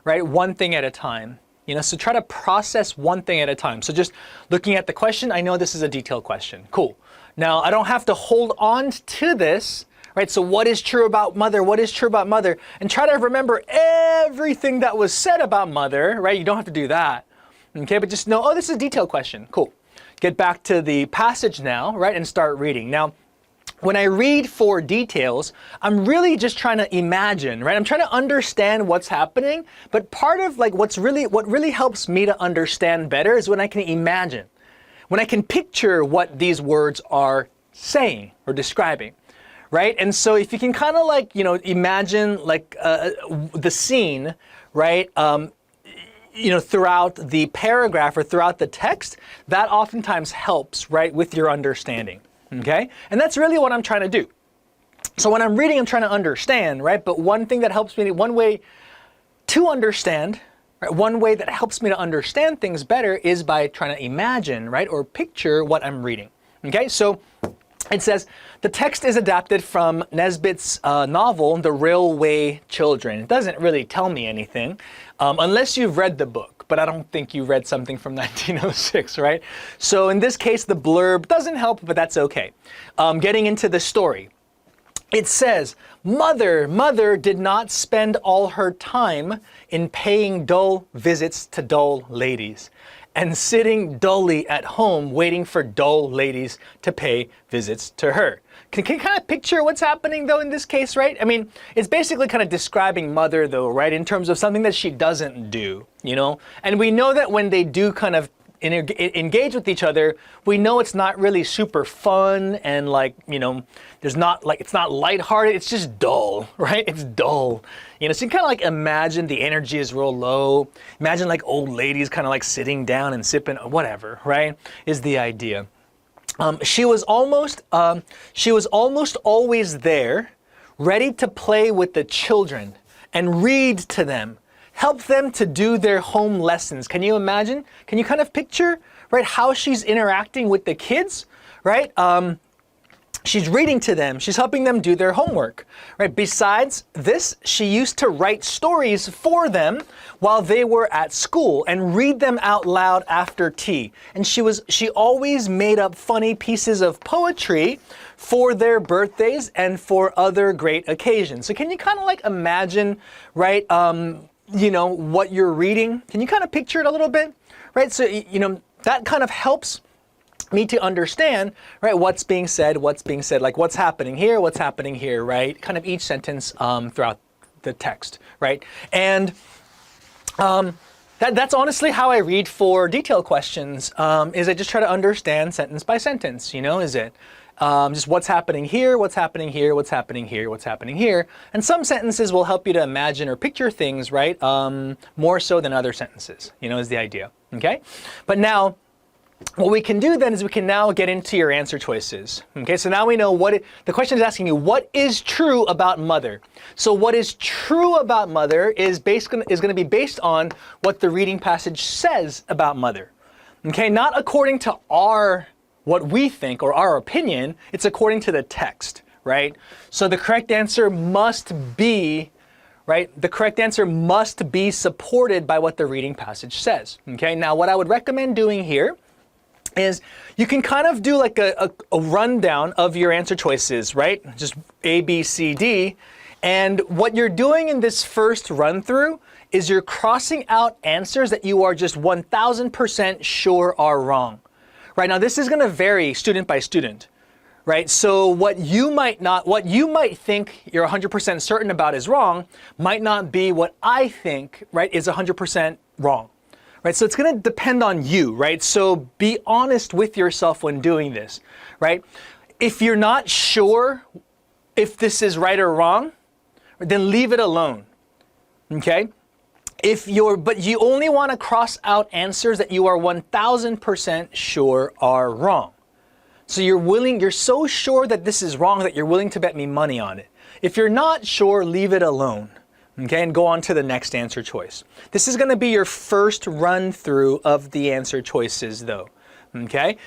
Right? One thing at a time. You know, so try to process one thing at a time. So just looking at the question, I know this is a detailed question. Cool. Now, I don't have to hold on to this, right? So what is true about mother? What is true about mother? And try to remember everything that was said about mother, right? You don't have to do that. Okay, but just know, oh, this is a detailed question. Cool. Get back to the passage now, right? And start reading. Now, when I read for details, I'm really just trying to imagine, right? I'm trying to understand what's happening, but part of like what really helps me to understand better is when I can imagine, when I can picture what these words are saying or describing, right? And so if you can kind of like, you know, imagine like the scene, right? You know, throughout the paragraph or throughout the text, that oftentimes helps, right, with your understanding. Okay? And that's really what I'm trying to do. So when I'm reading, I'm trying to understand, right? But one thing that helps me, one way to understand, right? One way that helps me to understand things better is by trying to imagine, right? Or picture what I'm reading. Okay? So it says, the text is adapted from Nesbitt's novel, The Railway Children. It doesn't really tell me anything, unless you've read the book. But I don't think you read something from 1906, right? So in this case, the blurb doesn't help, but that's okay. Getting into the story. It says, Mother did not spend all her time in paying dull visits to dull ladies and sitting dully at home waiting for dull ladies to pay visits to her. Can you kind of picture what's happening though in this case, right? I mean, it's basically kind of describing mother though, right? In terms of something that she doesn't do, you know? And we know that when they do kind of engage with each other, we know it's not really super fun and like, you know, there's not like, it's not lighthearted, it's just dull, right? It's dull. You know, so you kind of like imagine the energy is real low. Imagine like old ladies kind of like sitting down and sipping, whatever, right? Is the idea. She was almost always there, ready to play with the children and read to them, help them to do their home lessons. Can you imagine? Can you kind of picture, right, how she's interacting with the kids, right? She's reading to them. She's helping them do their homework, right? Besides this, she used to write stories for them while they were at school and read them out loud after tea. And she always made up funny pieces of poetry for their birthdays and for other great occasions. So can you kind of like imagine, right, you know, what you're reading? Can you kind of picture it a little bit, right? So, you know, that kind of helps me to understand, right, what's being said, like what's happening here, right? Kind of each sentence throughout the text, right? And That's honestly how I read for detailed questions, is I just try to understand sentence by sentence, is it just what's happening here, what's happening here, what's happening here, what's happening here. And some sentences will help you to imagine or picture things, right, more so than other sentences, is the idea, okay? But now, what we can do then is we can now get into your answer choices. Okay, so now we know the question is asking you, what is true about mother? So what is true about mother is going to be based on what the reading passage says about mother. Okay, not according to what we think or our opinion, it's according to the text, right? So the correct answer must be, right? The correct answer must be supported by what the reading passage says. Okay, now what I would recommend doing here is you can kind of do like a rundown of your answer choices, right? Just A, B, C, D. And what you're doing in this first run through is you're crossing out answers that you are just 1000% sure are wrong. Right, now this is going to vary student by student, right? So what you might think you're 100% certain about is wrong might not be what I think, right, is 100% wrong. Right, so it's going to depend on you, right? So be honest with yourself when doing this, right? If you're not sure if this is right or wrong, then leave it alone, okay? But you only want to cross out answers that you are 1000% sure are wrong. So you're so sure that this is wrong that you're willing to bet me money on it. If you're not sure, leave it alone. Okay, and go on to the next answer choice. This is going to be your first run through of the answer choices though. Okay?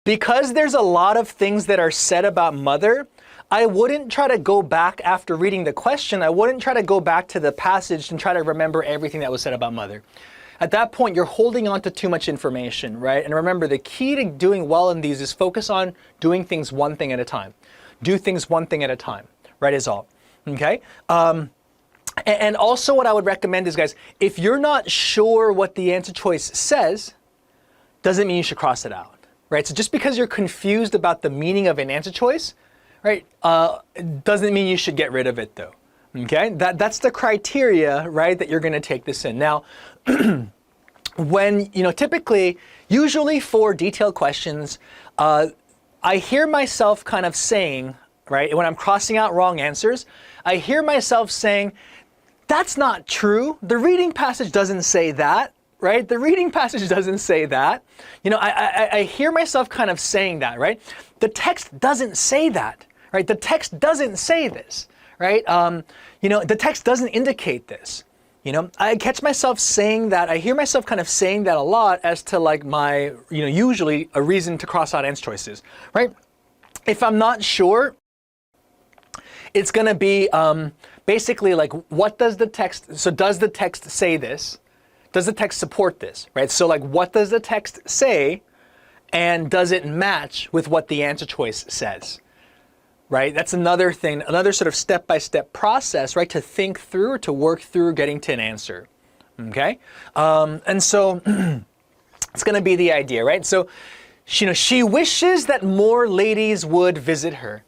Because there's a lot of things that are said about mother, I wouldn't try to go back after reading the question. I wouldn't try to go back to the passage and try to remember everything that was said about mother. At that point, you're holding on to too much information, right? And remember, the key to doing well in these is focus on doing things one thing at a time. Do things one thing at a time. Right, is all, okay? And also what I would recommend is, guys, if you're not sure what the answer choice says, doesn't mean you should cross it out, right? So just because you're confused about the meaning of an answer choice, right, doesn't mean you should get rid of it though, okay? That's the criteria, right, that you're gonna take this in. Now, when, typically, usually for detailed questions, I hear myself kind of saying, right, when I'm crossing out wrong answers, I hear myself saying, that's not true. The reading passage doesn't say that, right? The reading passage doesn't say that. I hear myself kind of saying that, right? The text doesn't say that, right? The text doesn't say this, right? The text doesn't indicate this. I catch myself saying that, I hear myself kind of saying that a lot as to like my, usually a reason to cross out answer choices, right? If I'm not sure, it's going to be basically like, what does the text, so does the text say this? Does the text support this, right? So like, what does the text say, and does it match with what the answer choice says, right? That's another thing, another sort of step-by-step process, right? To think through or to work through getting to an answer, okay? And so it's going to be the idea, right? So, she wishes that more ladies would visit her.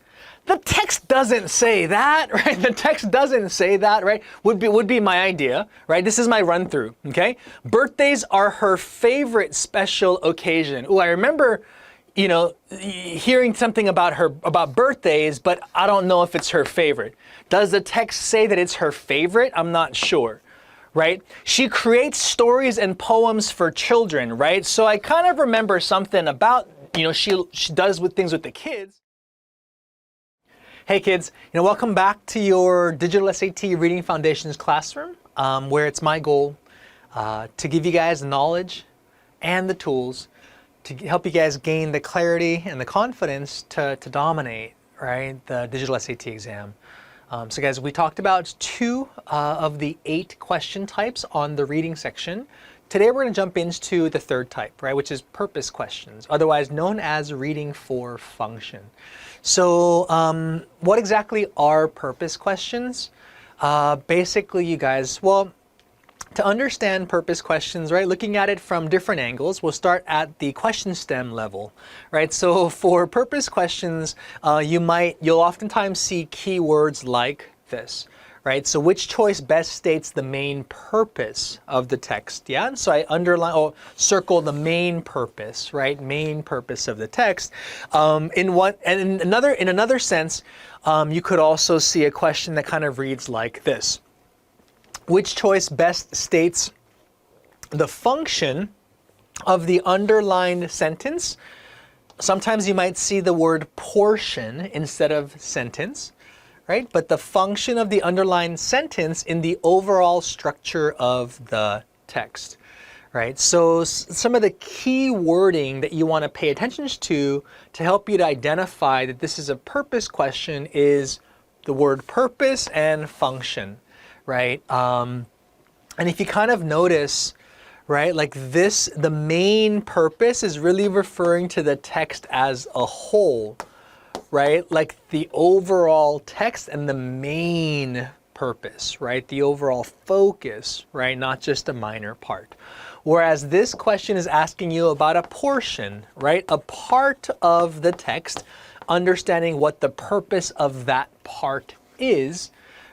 The text doesn't say that, right? The text doesn't say that, right? Would be my idea, right? This is my run through, okay? Birthdays are her favorite special occasion. Oh, I remember, hearing something about birthdays, but I don't know if it's her favorite. Does the text say that it's her favorite? I'm not sure, right? She creates stories and poems for children, right? So I kind of remember something about, she does things with the kids. Hey kids, welcome back to your Digital SAT Reading Foundations classroom, where it's my goal to give you guys the knowledge and the tools to help you guys gain the clarity and the confidence to dominate, right, the Digital SAT exam. So guys, we talked about 2 of the 8 question types on the reading section. Today we're going to jump into the 3rd type, right, which is purpose questions, otherwise known as reading for function. So what exactly are purpose questions? Basically, you guys, well, to understand purpose questions, right, looking at it from different angles, we'll start at the question stem level, right? So for purpose questions, you'll oftentimes see keywords like this, right? So which choice best states the main purpose of the text, yeah? So I underline, or circle the main purpose, right? Main purpose of the text. In another sense, you could also see a question that kind of reads like this. Which choice best states the function of the underlined sentence? Sometimes you might see the word portion instead of sentence, right? But the function of the underlined sentence in the overall structure of the text, right? So some of the key wording that you want to pay attention to help you to identify that this is a purpose question is the word purpose and function, right? And if you kind of notice, right, like this, the main purpose is really referring to the text as a whole, right? Like the overall text and the main purpose, right? The overall focus, right? Not just a minor part. Whereas this question is asking you about a portion, right? A part of the text, understanding what the purpose of that part is,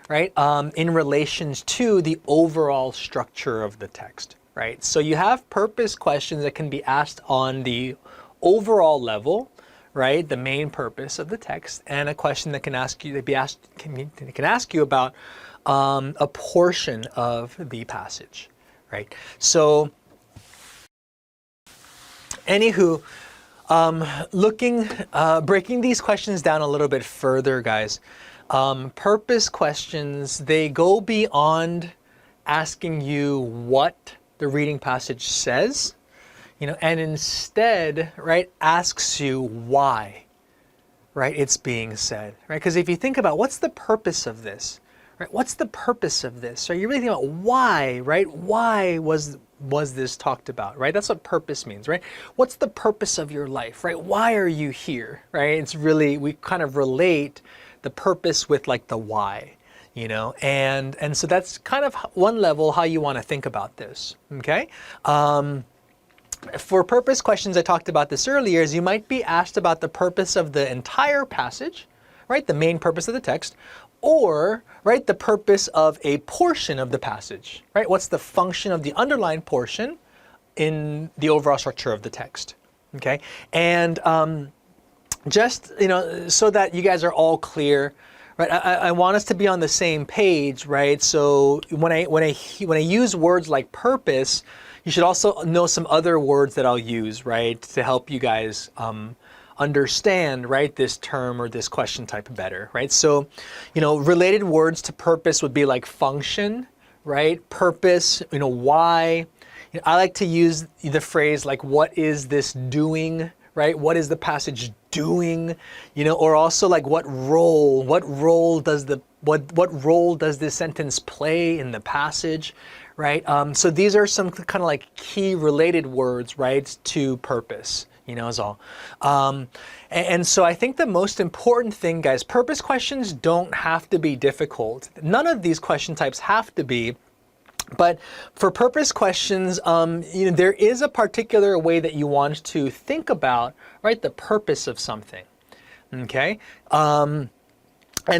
right? In relation to the overall structure of the text, right? So you have purpose questions that can be asked on the overall level, right? The main purpose of the text, and a question that can ask you, can ask you about a portion of the passage, right? So, anywho, breaking these questions down a little bit further, guys. Purpose questions, they go beyond asking you what the reading passage says, and instead, right, asks you why, right, it's being said, right? Because if you think about what's the purpose of this, right? What's the purpose of this? So you really think about why, right? Why was this talked about, right? That's what purpose means, right? What's the purpose of your life, right? Why are you here, right? It's really, we kind of relate the purpose with like the why, and so that's kind of one level how you want to think about this, okay? For purpose questions, I talked about this earlier, is you might be asked about the purpose of the entire passage, right? The main purpose of the text, or, right, the purpose of a portion of the passage, right? What's the function of the underlined portion in the overall structure of the text, okay? And just, so that you guys are all clear, right? I want us to be on the same page, right? So when I use words like purpose, you should also know some other words that I'll use, right, to help you guys understand, right, this term or this question type better, right? So, related words to purpose would be like function, right? Purpose, why. I like to use the phrase like, what is this doing, right? What is the passage doing? Or also like what role does this sentence play in the passage, right? So these are some kind of like key related words, right, to purpose, is all. And so I think the most important thing, guys, purpose questions don't have to be difficult. None of these question types have to be. But for purpose questions, there is a particular way that you want to think about, right, the purpose of something, okay? And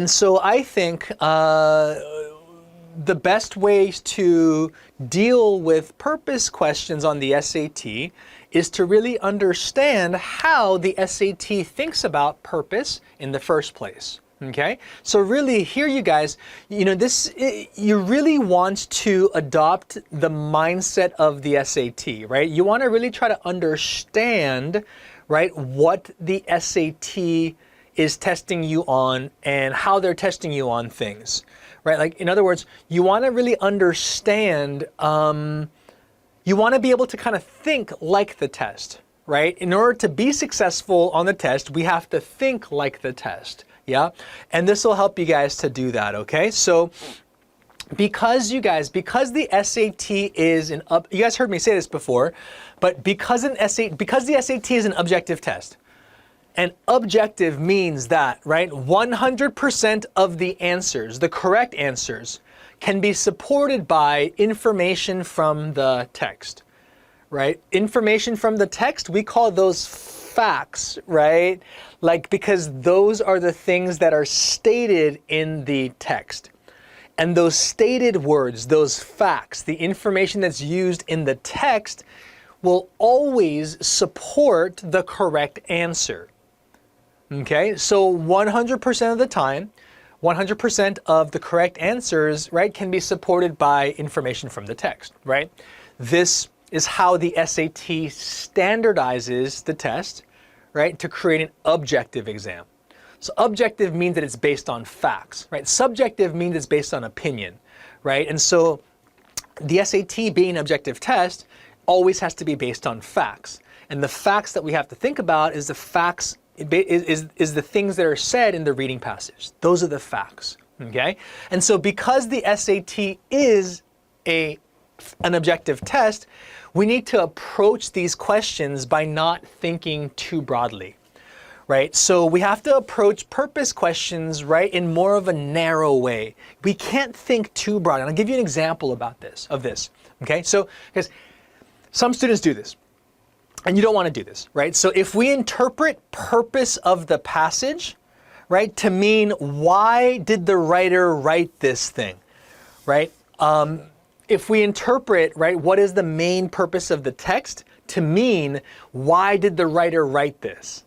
so I think the best way to deal with purpose questions on the SAT is to really understand how the SAT thinks about purpose in the first place. Okay, so really here, you guys, you really want to adopt the mindset of the SAT, right? You want to really try to understand, right, what the SAT is testing you on and how they're testing you on things, right? Like, in other words, you want to really understand, you want to be able to kind of think like the test, right? In order to be successful on the test, we have to think like the test. Yeah, and this will help you guys to do that, okay? So because the SAT is you guys heard me say this before, but because the SAT is an objective test, and objective means that, right, 100% of the answers, the correct answers, can be supported by information from the text, right? Information from the text, we call those facts, right? Like, because those are the things that are stated in the text. And those stated words, those facts, the information that's used in the text will always support the correct answer. Okay, so 100% of the time, 100% of the correct answers, right, can be supported by information from the text, right? This is how the SAT standardizes the test, right, to create an objective exam. So objective means that it's based on facts, right? Subjective means it's based on opinion, right? And so the SAT being an objective test always has to be based on facts. And the facts that we have to think about is the facts, is the things that are said in the reading passage. Those are the facts, okay? And so because the SAT is an objective test, we need to approach these questions by not thinking too broadly. Right? So we have to approach purpose questions, right, in more of a narrow way. We can't think too broad. And I'll give you an example of this. Okay? So, because some students do this, and you don't want to do this, right? So if we interpret purpose of the passage, right, to mean why did the writer write this thing, right? If we interpret, right, what is the main purpose of the text to mean why did the writer write this?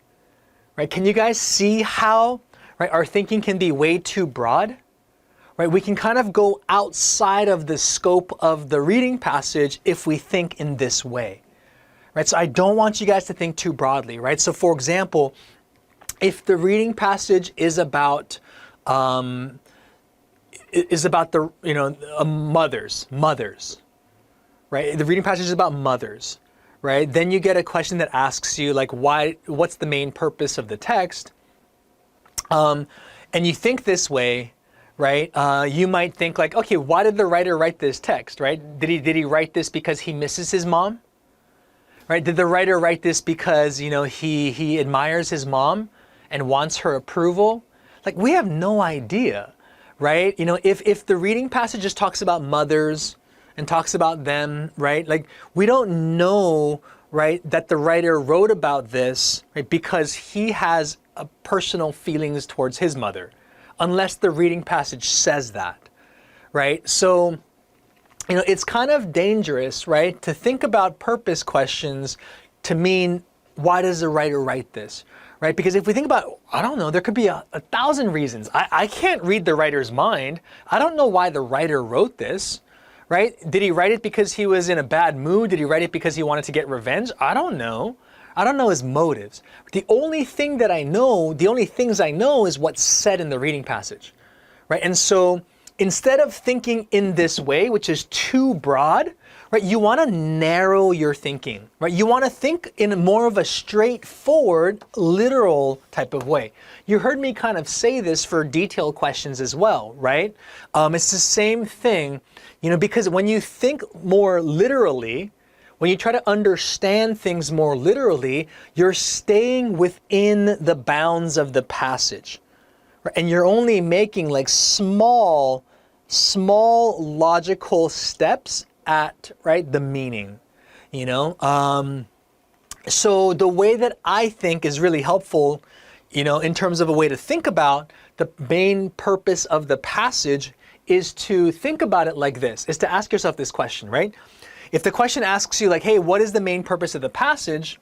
Right, can you guys see how, right, our thinking can be way too broad? Right, we can kind of go outside of the scope of the reading passage if we think in this way. Right, so I don't want you guys to think too broadly, right? So for example, if the reading passage is about the, you know, mothers, right? The reading passage is about mothers. Right? Then you get a question that asks you like, what's the main purpose of the text? And you think this way, right? You might think like, okay, why did the writer write this text, right? Did he write this because he misses his mom? Right? Did the writer write this because, you know, he admires his mom and wants her approval? Like, we have no idea, right? You know, if the reading passage just talks about mothers, and talks about them, right? Like, we don't know, right, that the writer wrote about this, right, because he has personal feelings towards his mother, unless the reading passage says that, right? So, you know, it's kind of dangerous, right, to think about purpose questions to mean, why does the writer write this, right? Because if we think about, I don't know, there could be a thousand reasons. I can't read the writer's mind. I don't know why the writer wrote this. Right? Did he write it because he was in a bad mood? Did he write it because he wanted to get revenge? I don't know. I don't know his motives. The only thing that I know, the only things I know is what's said in the reading passage. Right? And so instead of thinking in this way, which is too broad, right, you want to narrow your thinking. Right? You want to think in more of a straightforward, literal type of way. You heard me kind of say this for detailed questions as well, right? It's the same thing. You know, because when you think more literally, when you try to understand things more literally, you're staying within the bounds of the passage. Right? And you're only making like small logical steps at, right, the meaning, you know? So the way that I think is really helpful, you know, in terms of a way to think about the main purpose of the passage is to think about it like this, is to ask yourself this question, right? If the question asks you like, hey, what is the main purpose of the passage?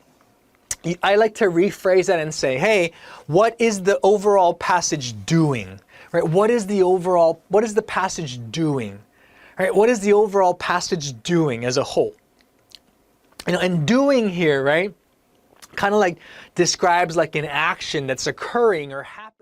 I like to rephrase that and say, hey, what is the overall passage doing? Right? What is the passage doing? Right? What is the overall passage doing as a whole? You know, and doing here, right, kind of like describes like an action that's occurring or happening.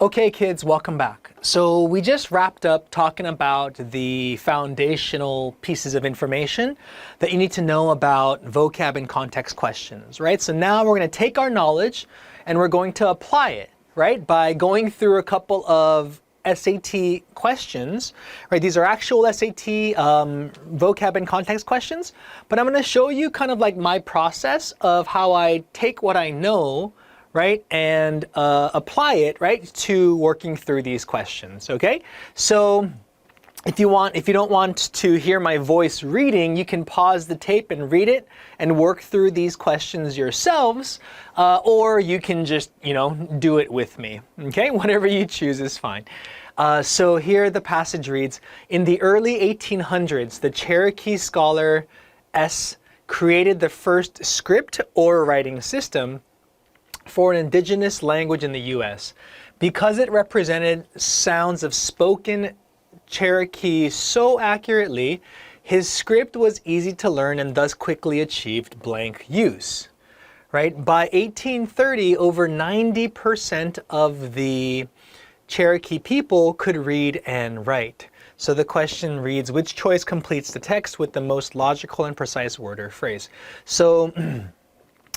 Okay, kids, welcome back. So we just wrapped up talking about the foundational pieces of information that you need to know about vocab and context questions, right? So now we're going to take our knowledge and we're going to apply it, right? By going through a couple of SAT questions, right? These are actual SAT vocab and context questions, but I'm going to show you kind of like my process of how I take what I know, right, and apply it, right, to working through these questions, okay? So if you don't want to hear my voice reading, you can pause the tape and read it and work through these questions yourselves, or you can just, you know, do it with me, okay? Whatever you choose is fine. So here the passage reads, in the early 1800s, the Cherokee scholar S. created the first script or writing system for an indigenous language in the U.S. Because it represented sounds of spoken Cherokee so accurately, his script was easy to learn and thus quickly achieved blank use. Right? By 1830, over 90% of the Cherokee people could read and write. So the question reads, which choice completes the text with the most logical and precise word or phrase? So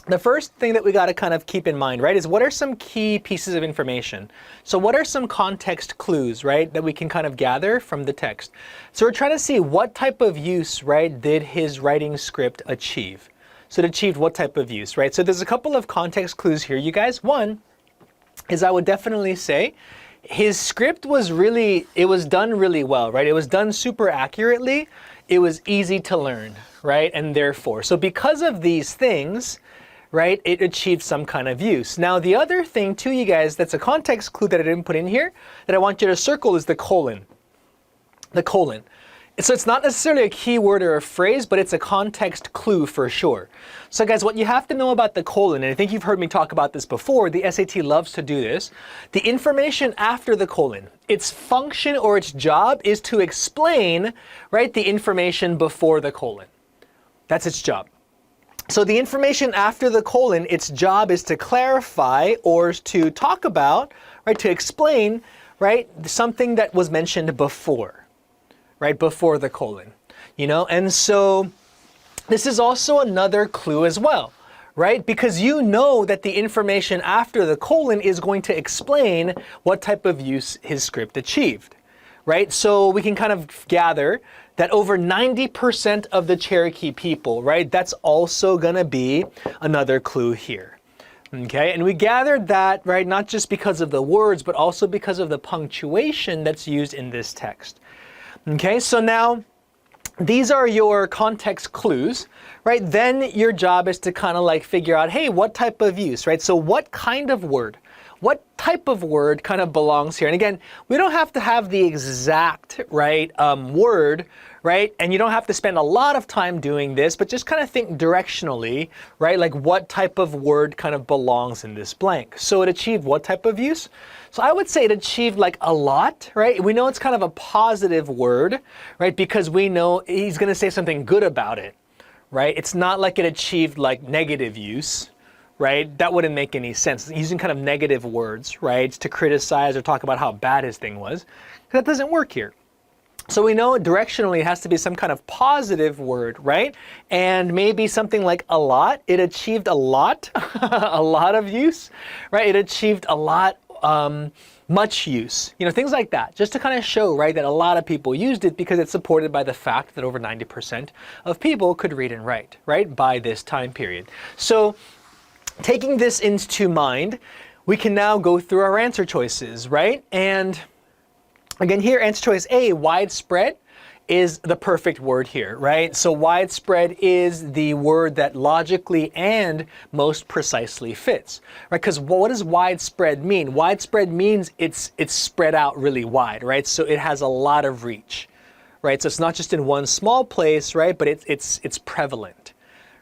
the first thing that we got to kind of keep in mind, right, is what are some key pieces of information? So what are some context clues, right, that we can kind of gather from the text? So we're trying to see what type of use, right, did his writing script achieve? So it achieved what type of use, right? So there's a couple of context clues here, you guys. One is I would definitely say his script was it was done really well, right? It was done super accurately. It was easy to learn, right? And therefore, so because of these things, right, it achieved some kind of use. Now, the other thing too, you guys, that's a context clue that I didn't put in here that I want you to circle is the colon. The colon. So it's not necessarily a keyword or a phrase, but it's a context clue for sure. So guys, what you have to know about the colon, and I think you've heard me talk about this before, the SAT loves to do this, the information after the colon, its function or its job is to explain, right, the information before the colon. That's its job. So the information after the colon, its job is to clarify or to talk about, right, to explain, right, something that was mentioned before. Right before the colon, you know, and so this is also another clue as well, right? Because you know that the information after the colon is going to explain what type of use his script achieved, right? So we can kind of gather that over 90% of the Cherokee people, right? That's also gonna be another clue here. Okay, and we gathered that, right, not just because of the words, but also because of the punctuation that's used in this text. Okay, so now these are your context clues, right? Then your job is to kind of like figure out, hey, what type of use, right? So what kind of word, what type of word kind of belongs here? And again, we don't have to have the exact, right, word, right? And you don't have to spend a lot of time doing this, but just kind of think directionally, right? Like what type of word kind of belongs in this blank. So it achieved what type of use? So I would say it achieved like a lot, right? We know it's kind of a positive word, right? Because we know he's going to say something good about it, right? It's not like it achieved like negative use, right? That wouldn't make any sense. Using kind of negative words, right? To criticize or talk about how bad his thing was. That doesn't work here. So we know directionally it has to be some kind of positive word, right? And maybe something like a lot. It achieved a lot, a lot of use, right? It achieved a lot, much use, you know, things like that, just to kind of show, right, that a lot of people used it because it's supported by the fact that over 90% of people could read and write, right, by this time period. So taking this into mind, we can now go through our answer choices, right? And again, here, answer choice A, widespread, is the perfect word here, right? So widespread is the word that logically and most precisely fits, right? Because what does widespread mean? Widespread means it's spread out really wide, right? So it has a lot of reach, right? So it's not just in one small place, right? But it's prevalent,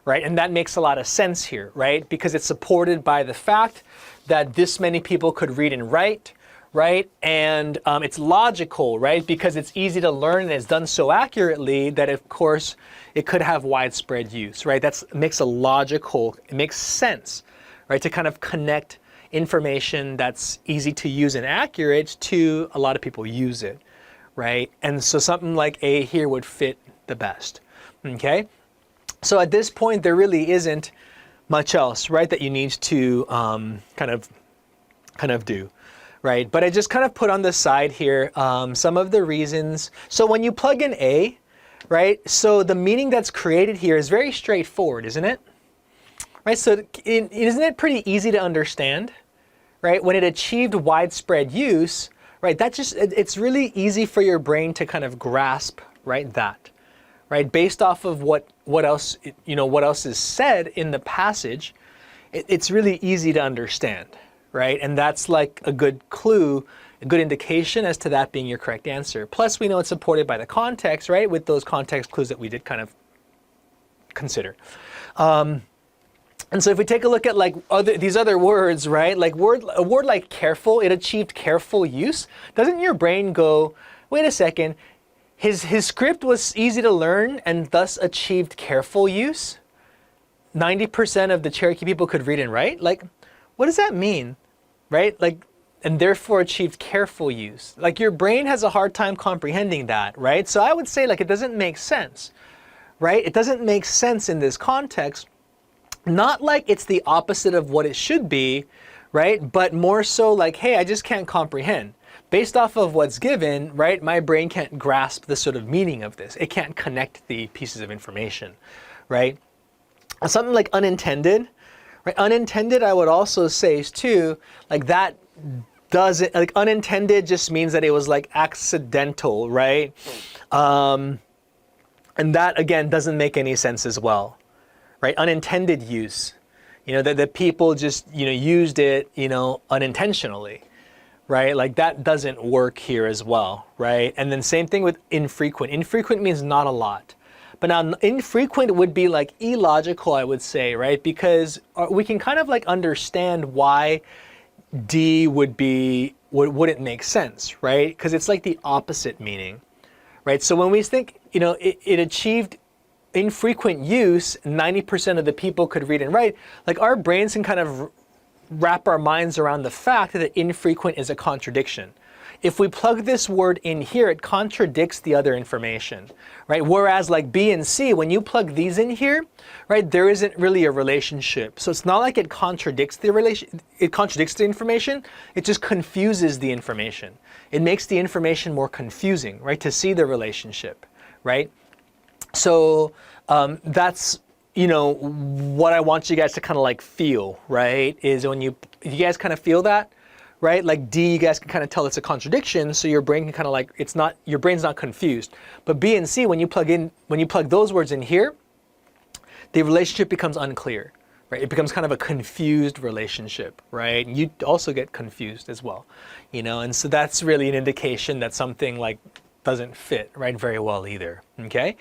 right? And that makes a lot of sense here, right? Because it's supported by the fact that this many people could read and write, right? And it's logical, right? Because it's easy to learn and it's done so accurately that, of course, it could have widespread use, right? It makes sense, right? To kind of connect information that's easy to use and accurate to a lot of people use it, right? And so something like A here would fit the best, okay? So at this point, there really isn't much else, right, that you need to kind of do. Right, but I just kind of put on the side here some of the reasons. So when you plug in A, right, so the meaning that's created here is very straightforward, isn't it? Right, so isn't it pretty easy to understand? Right, when it achieved widespread use, right, it's really easy for your brain to kind of grasp, right, that, right, based off of what else, what else is said in the passage, it's really easy to understand. Right? And that's like a good clue a good indication as to that being your correct answer. Plus, we know it's supported by the context, right? With those context clues that we did kind of consider. And so if we take a look at like these other words, right? Like a word like careful, it achieved careful use. Doesn't your brain go, wait a second, his script was easy to learn and thus achieved careful use? 90% of the Cherokee people could read and write? Like, what does that mean, right? Like, and therefore achieved careful use. Like your brain has a hard time comprehending that, right? So I would say like it doesn't make sense, right? It doesn't make sense in this context. Not like it's the opposite of what it should be, right? But more so like, hey, I just can't comprehend. Based off of what's given, right? My brain can't grasp the sort of meaning of this. It can't connect the pieces of information, right? Something like unintended, right? Unintended, I would also say too, like that doesn't, like unintended just means that it was like accidental, right? And that again doesn't make any sense as well, right? Unintended use, you know, that people just, you know, used it, you know, unintentionally, right? Like that doesn't work here as well, right? And then same thing with infrequent. Infrequent means not a lot. But now infrequent would be like illogical, I would say, right? Because we can kind of like understand why D wouldn't make sense, right? Because it's like the opposite meaning, right? So when we think, you know, it achieved infrequent use, 90% of the people could read and write, like our brains can kind of wrap our minds around the fact that infrequent is a contradiction. If we plug this word in here, it contradicts the other information, right? Whereas like B and C, when you plug these in here, right, there isn't really a relationship. So it's not like it contradicts the information, it just confuses the information. It makes the information more confusing, right, to see the relationship, right? So that's, you know, what I want you guys to kind of like feel, right, is when you guys kind of feel that, right? Like D, you guys can kind of tell it's a contradiction, so your brain can kind of like, it's not, your brain's not confused. But B and C, when you plug those words in here, the relationship becomes unclear, right? It becomes kind of a confused relationship, right? You also get confused as well, you know, and so that's really an indication that something like doesn't fit, right, very well either, okay?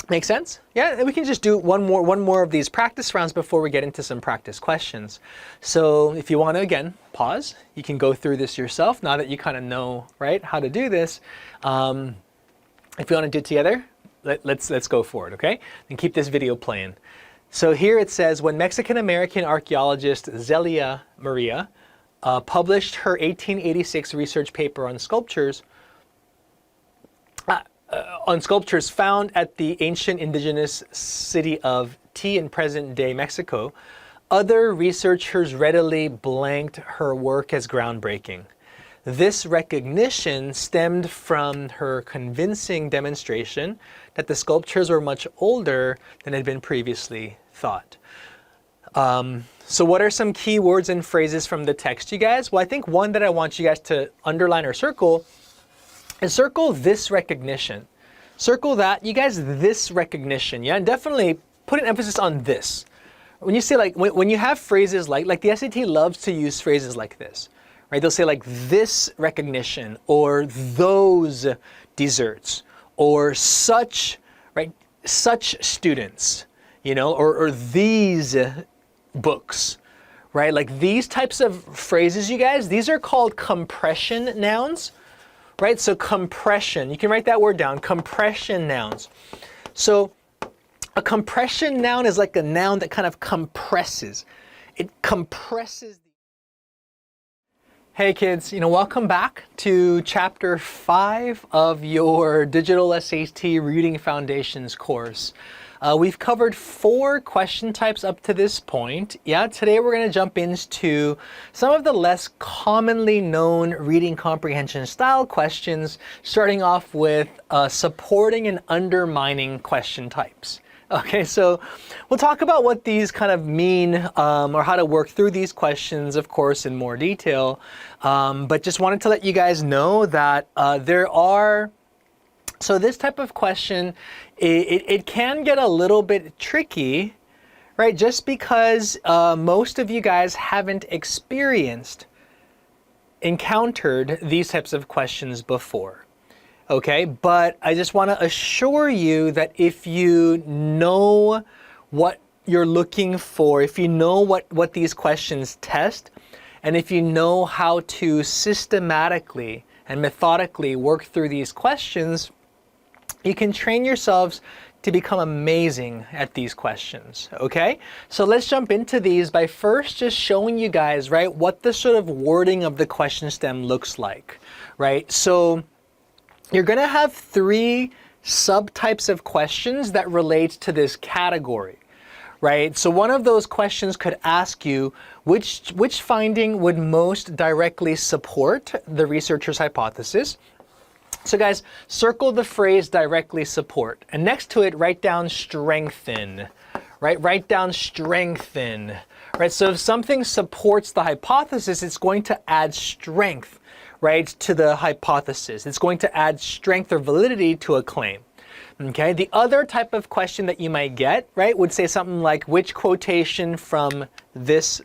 Make sense? Yeah, we can just do one more of these practice rounds before we get into some practice questions. So if you want to, again, pause. You can go through this yourself now that you kind of know, right, how to do this. If you want to do it together, let's go for it, okay? And keep this video playing. So here it says, when Mexican-American archaeologist Zelia Maria published her 1886 research paper on sculptures found at the ancient indigenous city of T in present-day Mexico, other researchers readily blanked her work as groundbreaking. This recognition stemmed from her convincing demonstration that the sculptures were much older than had been previously thought. So what are some key words and phrases from the text, you guys? Well, I think one that I want you guys to underline or circle is circle this recognition. Circle that, you guys, this recognition, yeah? And definitely put an emphasis on this. When you say like, when you have phrases like the SAT loves to use phrases like this, right? They'll say like this recognition, or those desserts, or such, right? Such students, you know, or these books, right? Like these types of phrases, you guys, these are called compression nouns. Right, so compression, you can write that word down, compression nouns. So a compression noun is like a noun that kind of compresses. It compresses. Hey kids, you know, welcome back to chapter 5 of your Digital SAT Reading Foundations course. We've covered 4 question types up to this point. Yeah, today we're going to jump into some of the less commonly known reading comprehension style questions, starting off with supporting and undermining question types. Okay, so we'll talk about what these kind of mean or how to work through these questions, of course, in more detail. But just wanted to let you guys know that there are... So this type of question, it can get a little bit tricky, right? Just because most of you guys haven't experienced encountered these types of questions before. Okay, but I just want to assure you that if you know what you're looking for, if you know what these questions test, and if you know how to systematically and methodically work through these questions, you can train yourselves to become amazing at these questions, okay? So let's jump into these by first just showing you guys, right, what the sort of wording of the question stem looks like, right? So you're gonna have 3 subtypes of questions that relate to this category, right? So one of those questions could ask you, which finding would most directly support the researcher's hypothesis? So guys, circle the phrase directly support, and next to it, write down strengthen, right? Write down strengthen, right? So if something supports the hypothesis, it's going to add strength, right, to the hypothesis. It's going to add strength or validity to a claim. Okay, the other type of question that you might get, right, would say something like, which quotation from this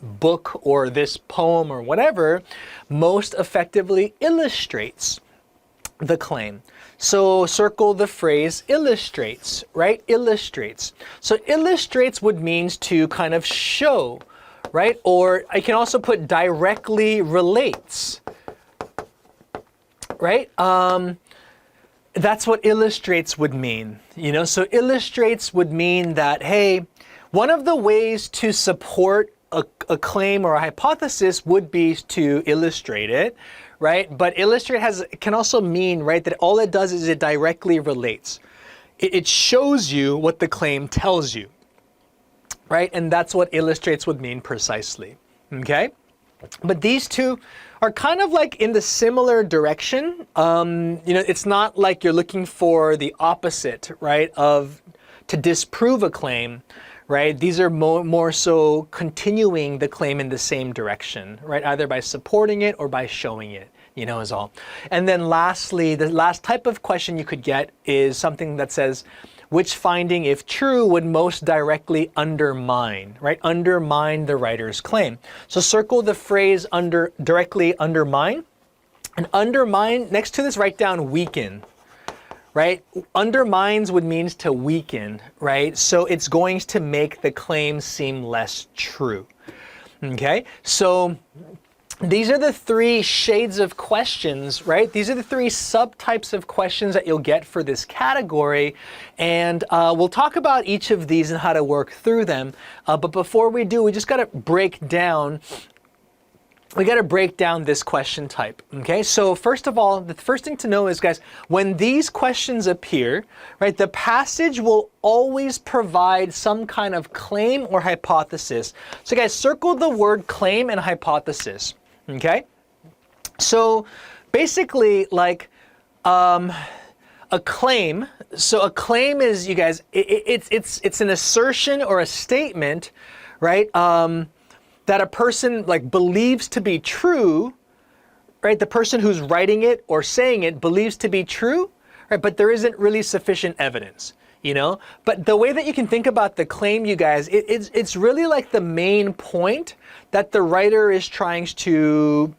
book or this poem or whatever most effectively illustrates the claim. So circle the phrase illustrates, right? Illustrates. So illustrates would means to kind of show, right? Or I can also put directly relates, right? That's what illustrates would mean, you know? So illustrates would mean that, hey, one of the ways to support a claim or a hypothesis would be to illustrate it, right? But illustrate can also mean, right, that all it does is it directly relates. It shows you what the claim tells you, right? And that's what illustrates would mean precisely, okay? But these two are kind of like in the similar direction. You know, it's not like you're looking for the opposite, right, to disprove a claim, right? These are more so continuing the claim in the same direction, right? Either by supporting it or by showing it, you know, is all. And then lastly, the last type of question you could get is something that says, which finding, if true, would most directly undermine, right? Undermine the writer's claim. So circle the phrase directly undermine. And undermine, next to this, write down weaken, right? Undermines would means to weaken, right? So it's going to make the claim seem less true, okay? So these are the 3 shades of questions, right? These are the 3 subtypes of questions that you'll get for this category. And we'll talk about each of these and how to work through them. But before we do, we just got to break down this question type, okay? So first of all, the first thing to know is, guys, when these questions appear, right, the passage will always provide some kind of claim or hypothesis. So guys, circle the word claim and hypothesis, okay? So basically, like a claim, so a claim is, you guys, it's an assertion or a statement, right? That a person like believes to be true, right? The person who's writing it or saying it believes to be true, right? But there isn't really sufficient evidence, you know? But the way that you can think about the claim, you guys, it's really like the main point that the writer is trying to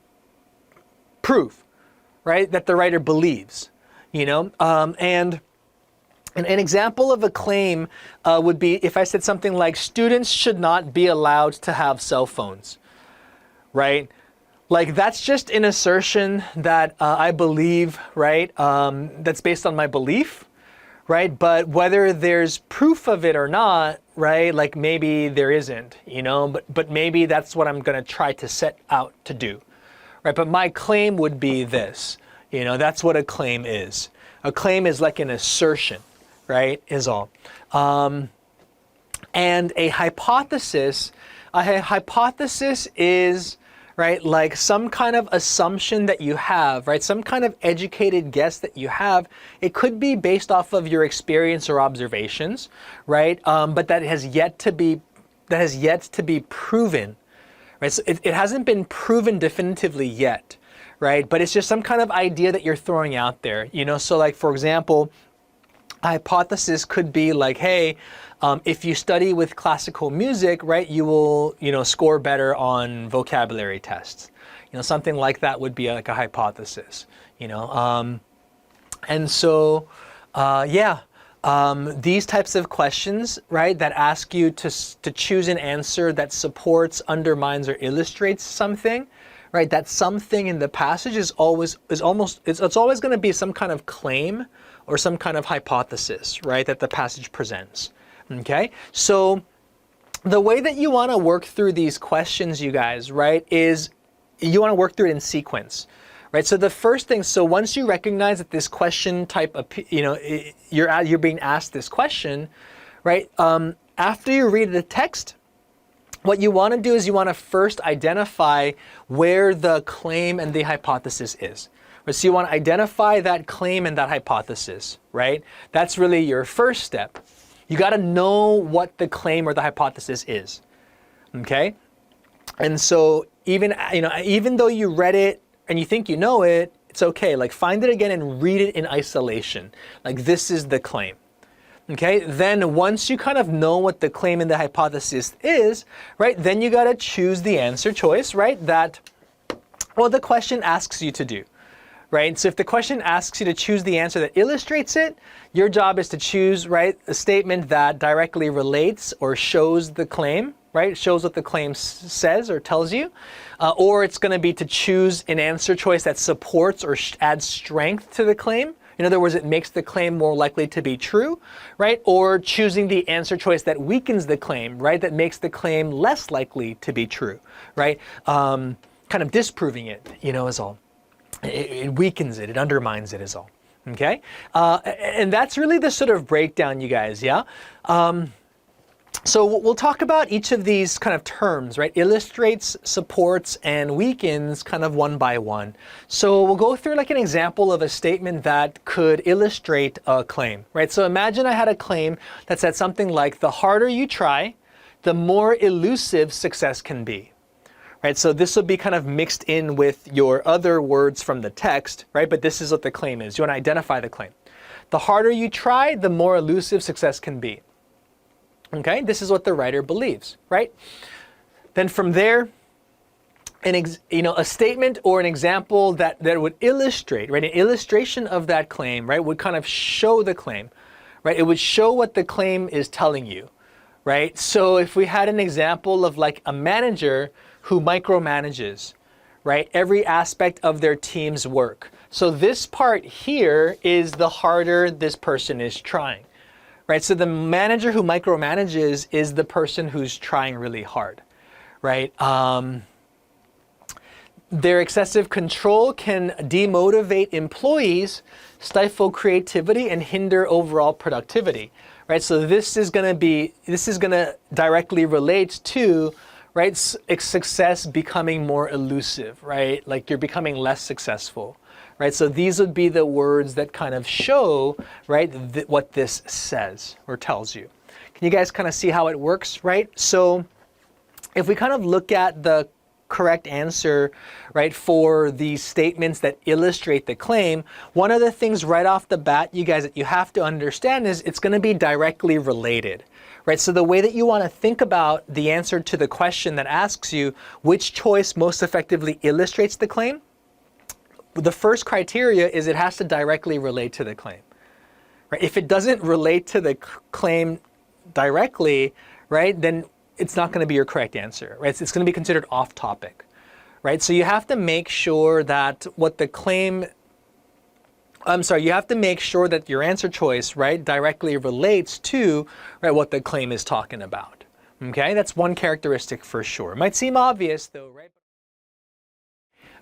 prove, right? That the writer believes, you know? And an example of a claim would be if I said something like, students should not be allowed to have cell phones, right? Like that's just an assertion that I believe, right? That's based on my belief, right? But whether there's proof of it or not, right? Like maybe there isn't, you know, but maybe that's what I'm gonna try to set out to do, right? But my claim would be this, you know, that's what a claim is. A claim is like an assertion, right, is all. And a hypothesis is, right, like some kind of assumption that you have, right, some kind of educated guess that you have. It could be based off of your experience or observations, right, but that has yet to be proven, right? So it hasn't been proven definitively yet, right? But it's just some kind of idea that you're throwing out there, you know. So like, for example, a hypothesis could be like, hey, if you study with classical music, right, you will, you know, score better on vocabulary tests. something like that would be like a hypothesis, and so, these types of questions, right, that ask you to choose an answer that supports, undermines, or illustrates something, right? That something in the passage is always going to be some kind of claim or some kind of hypothesis, right, that the passage presents. Okay, so the way that you want to work through these questions, you guys, right, is you want to work through it in sequence. Right, so the first thing, so once you recognize that this question type of, you're being asked this question, right? After you read the text, what you want to do is you want to first identify where the claim and the hypothesis is. Right, so you want to identify that claim and that hypothesis, right? That's really your first step. You got to know what the claim or the hypothesis is. Okay, and so even though you read it and you think you know it, it's okay. Like, find it again and read it in isolation. Like, this is the claim. Okay, then once you kind of know what the claim and the hypothesis is, right, then you got to choose the answer choice, right, that, well, the question asks you to do. Right, so if the question asks you to choose the answer that illustrates it, your job is to choose, right, a statement that directly relates or shows the claim, right, shows what the claim says or tells you, or it's going to be to choose an answer choice that supports or adds strength to the claim. In other words, it makes the claim more likely to be true, right? Or choosing the answer choice that weakens the claim, right, that makes the claim less likely to be true, right? Kind of disproving it, is all. It weakens it, it undermines it is all, okay? And that's really the sort of breakdown, you guys, yeah? So we'll talk about each of these kind of terms, right? Illustrates, supports, and weakens kind of one by one. So we'll go through like an example of a statement that could illustrate a claim, right? So imagine I had a claim that said something like, the harder you try, the more elusive success can be. Right, so this will be kind of mixed in with your other words from the text, right? But this is what the claim is. You want to identify the claim. The harder you try, the more elusive success can be. Okay, this is what the writer believes, right? Then from there, a statement or an example that would illustrate, right? An illustration of that claim, right, would kind of show the claim, right? It would show what the claim is telling you, right? So if we had an example of like a manager who micromanages, right, every aspect of their team's work. So this part here is the harder this person is trying, right? So the manager who micromanages is the person who's trying really hard, right? Their excessive control can demotivate employees, stifle creativity, and hinder overall productivity, right? So this is going to directly relate to, right, success becoming more elusive, right? Like you're becoming less successful, right? So these would be the words that kind of show, right, what this says or tells you. Can you guys kind of see how it works, right? So if we kind of look at the correct answer, right, for these statements that illustrate the claim, one of the things right off the bat, you guys, that you have to understand is it's going to be directly related. Right, so the way that you want to think about the answer to the question that asks you which choice most effectively illustrates the claim, the first criteria is it has to directly relate to the claim. Right? If it doesn't relate to the claim directly, right, then it's not going to be your correct answer. Right? It's going to be considered off topic. Right? So you have to make sure that what the claim you have to make sure that your answer choice, right, directly relates to, right, what the claim is talking about. Okay, that's one characteristic for sure. It might seem obvious though, right?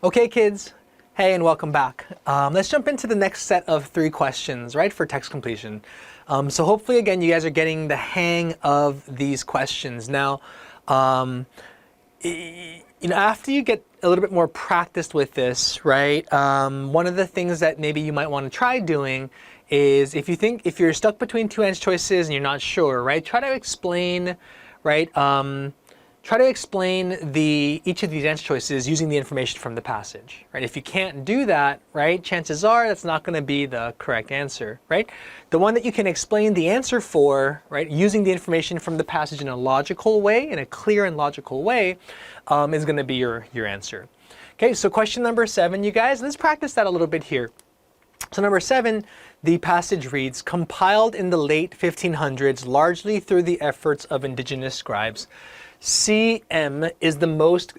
Okay, kids. Hey, and welcome back. Let's jump into the next set of 3 questions, right, for text completion. So hopefully, again, you guys are getting the hang of these questions. Now, after you get a little bit more practiced with this, right, one of the things that maybe you might want to try doing is if you're stuck between 2 answer choices and you're not sure, right, try to explain, right, each of these answer choices using the information from the passage, right? If you can't do that, right, chances are that's not going to be the correct answer, right? The one that you can explain the answer for, right, using the information from the passage in a logical way, in a clear and logical way, is going to be your answer. Okay, so question number 7, you guys. Let's practice that a little bit here. So number 7, the passage reads, compiled in the late 1500s, largely through the efforts of indigenous scribes, CM is the most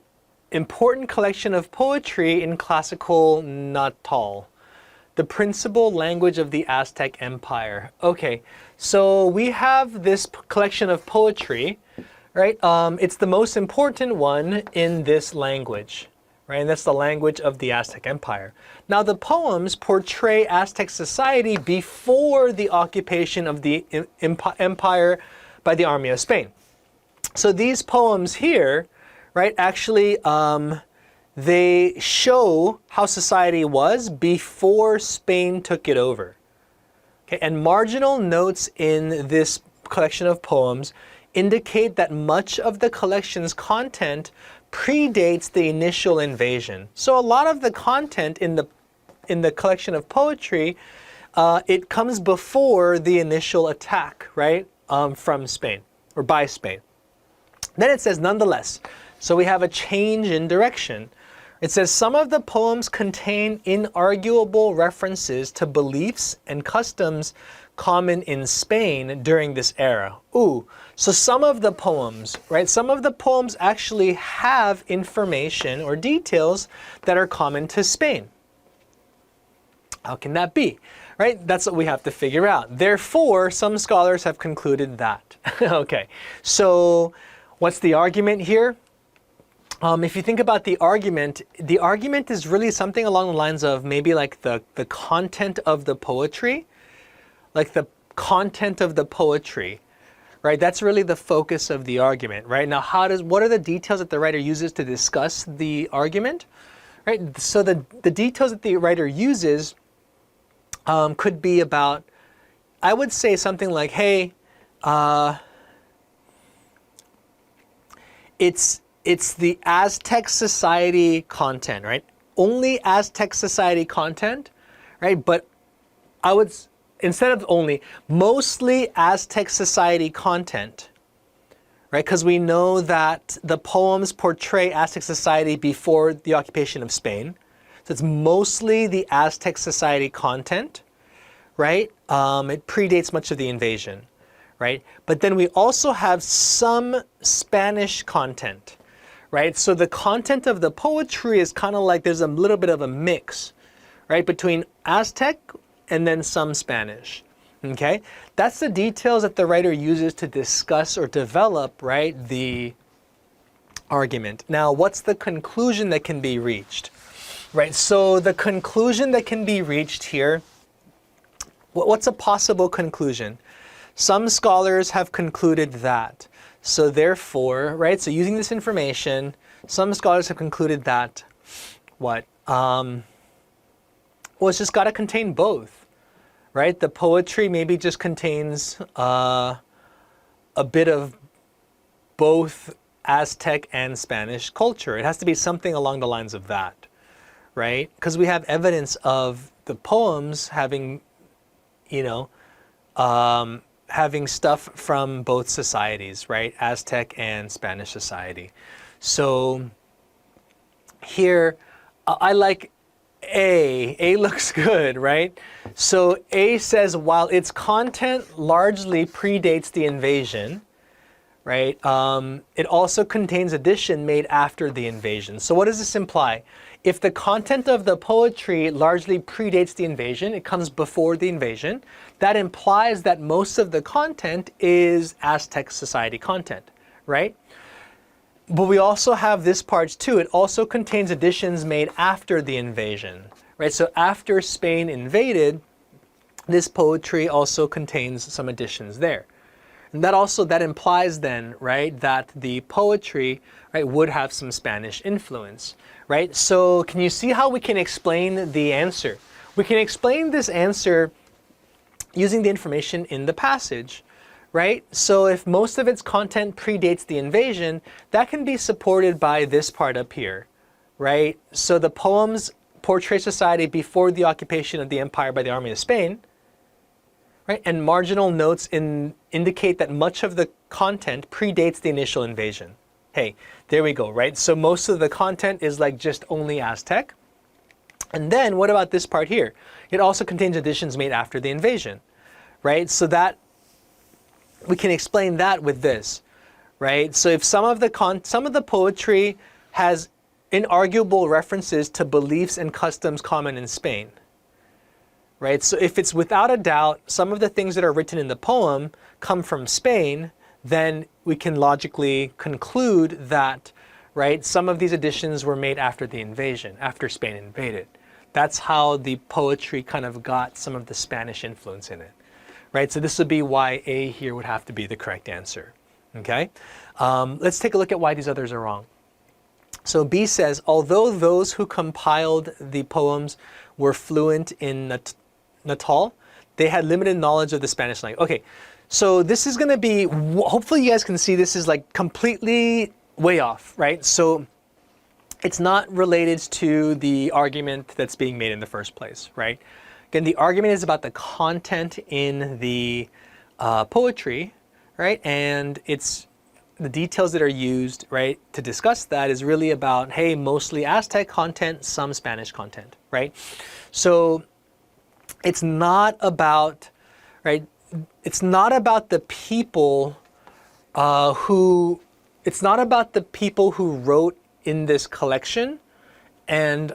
important collection of poetry in classical Natal, the principal language of the Aztec Empire. Okay, so we have this collection of poetry, right? It's the most important one in this language, right? And that's the language of the Aztec Empire. Now, the poems portray Aztec society before the occupation of the empire by the army of Spain. So these poems here, right, actually they show how society was before Spain took it over. Okay, and marginal notes in this collection of poems indicate that much of the collection's content predates the initial invasion. So a lot of the content in the collection of poetry, it comes before the initial attack, right, from Spain, or by Spain. Then it says, nonetheless, so we have a change in direction. It says, some of the poems contain inarguable references to beliefs and customs common in Spain during this era. Ooh, so some of the poems, right? Some of the poems actually have information or details that are common to Spain. How can that be? Right? That's what we have to figure out. Therefore, some scholars have concluded that. Okay, so what's the argument here? If you think about the argument is really something along the lines of maybe like the content of the poetry, like the content of the poetry, right? That's really the focus of the argument, right? Now, what are the details that the writer uses to discuss the argument, right? So the details that the writer uses could be about, I would say something like, hey, it's the Aztec society content, right? Only Aztec society content, right? But I would, instead of only, mostly Aztec society content, right? Because we know that the poems portray Aztec society before the occupation of Spain. So it's mostly the Aztec society content, right? It predates much of the invasion, right? But then we also have some Spanish content, right? So the content of the poetry is kind of like there's a little bit of a mix, right? Between Aztec and then some Spanish, okay? That's the details that the writer uses to discuss or develop, right, the argument. Now, what's the conclusion that can be reached? Right, so the conclusion that can be reached here, what's a possible conclusion? Some scholars have concluded that. So therefore, right, so using this information, some scholars have concluded that, what? Well, it's just got to contain both, right? The poetry maybe just contains a bit of both Aztec and Spanish culture. It has to be something along the lines of that. Right? Because we have evidence of the poems having, you know, having stuff from both societies, right? Aztec and Spanish society. So here, I like A. A looks good, right? So A says, while its content largely predates the invasion, right? It also contains addition made after the invasion. So what does this imply? If the content of the poetry largely predates the invasion, it comes before the invasion, that implies that most of the content is Aztec society content, right? But we also have this part too. It also contains additions made after the invasion, right? So after Spain invaded, this poetry also contains some additions there. And that implies then, right, that the poetry, right, would have some Spanish influence, right? So can you see how we can explain the answer? We can explain this answer using the information in the passage, right? So if most of its content predates the invasion, that can be supported by this part up here, right? So the poems portray society before the occupation of the empire by the army of Spain, right? And marginal notes indicate that much of the content predates the initial invasion. hey, there we go, right? So most of the content is like just only Aztec. And then what about this part here? It also contains additions made after the invasion, right? So that we can explain that with this, right? So if some of the poetry has inarguable references to beliefs and customs common in Spain, right? So if it's without a doubt, some of the things that are written in the poem come from Spain, then we can logically conclude that, right, some of these additions were made after the invasion, after Spain invaded. That's how the poetry kind of got some of the Spanish influence in it, right? So this would be why A here would have to be the correct answer, okay? Let's take a look at why these others are wrong. So B says, although those who compiled the poems were fluent in Natal, they had limited knowledge of the Spanish language. Okay, so this is going to be, hopefully you guys can see this is like completely way off, right? So it's not related to the argument that's being made in the first place, right? Again, the argument is about the content in the poetry, right? And it's the details that are used, right, to discuss that is really about, hey, mostly Aztec content, some Spanish content, right? So it's not about, right, it's not about the people it's not about the people who wrote in this collection and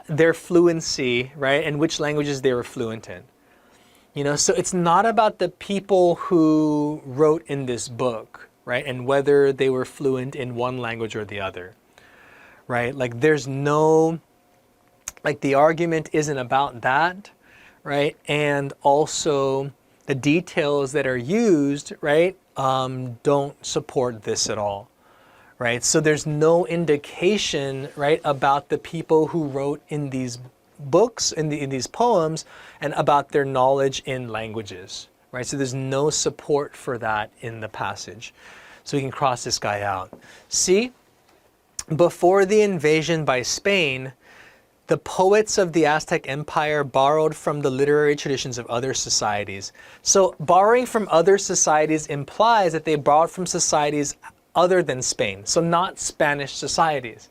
their fluency, right, and which languages they were fluent in. You know, so it's not about the people who wrote in this book, right, and whether they were fluent in one language or the other, right? Like there's no, like the argument isn't about that, right? And also the details that are used, right, don't support this at all, right? So there's no indication, right, about the people who wrote in these books, in these poems, and about their knowledge in languages, right? So there's no support for that in the passage. So we can cross this guy out. See, before the invasion by Spain, the poets of the Aztec Empire borrowed from the literary traditions of other societies. So borrowing from other societies implies that they borrowed from societies other than Spain, so not Spanish societies,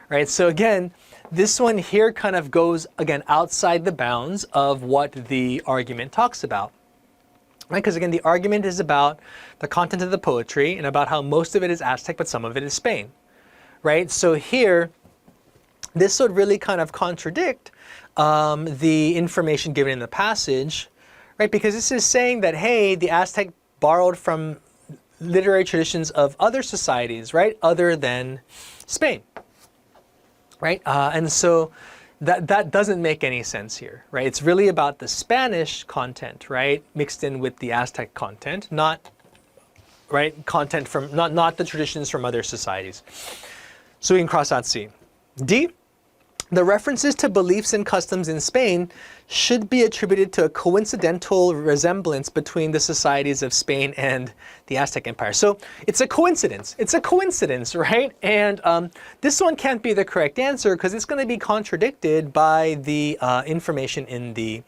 right? So again, this one here kind of goes, again, outside the bounds of what the argument talks about, right? Because again, the argument is about the content of the poetry and about how most of it is Aztec, but some of it is Spain, right? So here, this would really kind of contradict the information given in the passage, right? Because this is saying that, hey, the Aztec borrowed from literary traditions of other societies, right, other than Spain, right? And so that doesn't make any sense here, right? It's really about the Spanish content, right, mixed in with the Aztec content, not, right, content from, not the traditions from other societies. So we can cross out C. D, the references to beliefs and customs in Spain should be attributed to a coincidental resemblance between the societies of Spain and the Aztec Empire. So it's a coincidence. It's a coincidence, right? And this one can't be the correct answer because it's going to be contradicted by the information in the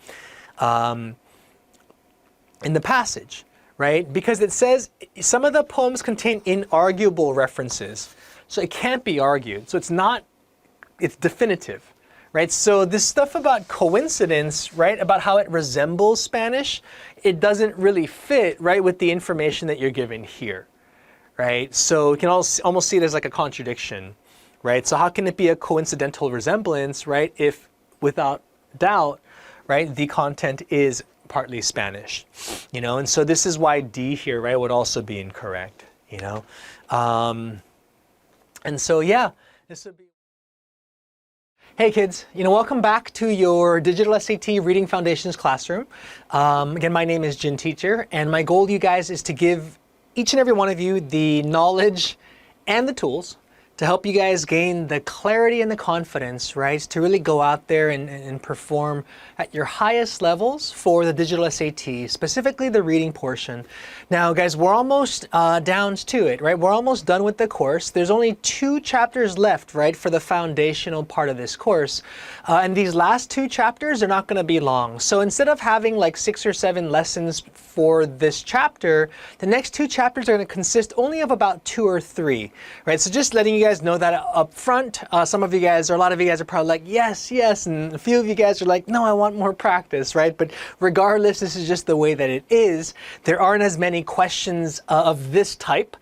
passage, right? Because it says some of the poems contain inarguable references. So it can't be argued. So it's definitive, right? So this stuff about coincidence, right, about how it resembles Spanish, it doesn't really fit, right, with the information that you're given here, right? So you can almost see it as like a contradiction, right? So how can it be a coincidental resemblance, right, if without doubt, right, the content is partly Spanish, you know? And so this is why D here, right, would also be incorrect, you know? And so, yeah, this would be. Hey kids, welcome back to your Digital SAT Reading Foundations classroom. Again, my name is Jin Teacher, and my goal, you guys, is to give each and every one of you the knowledge and the tools to help you guys gain the clarity and the confidence, right, to really go out there and perform at your highest levels for the digital SAT, specifically the reading portion. Now, guys, we're almost down to it, right? We're almost done with the course. There's only 2 chapters left, right, for the foundational part of this course. And these last 2 chapters are not going to be long. So instead of having like 6 or 7 lessons for this chapter, the next 2 chapters are going to consist only of about 2 or 3, right? So just letting you guys know that up front. Some of you guys, or a lot of you guys, are probably like, yes, yes, and a few of you guys are like, no, I want more practice, right? But regardless, this is just the way that it is. There aren't as many questions of this type,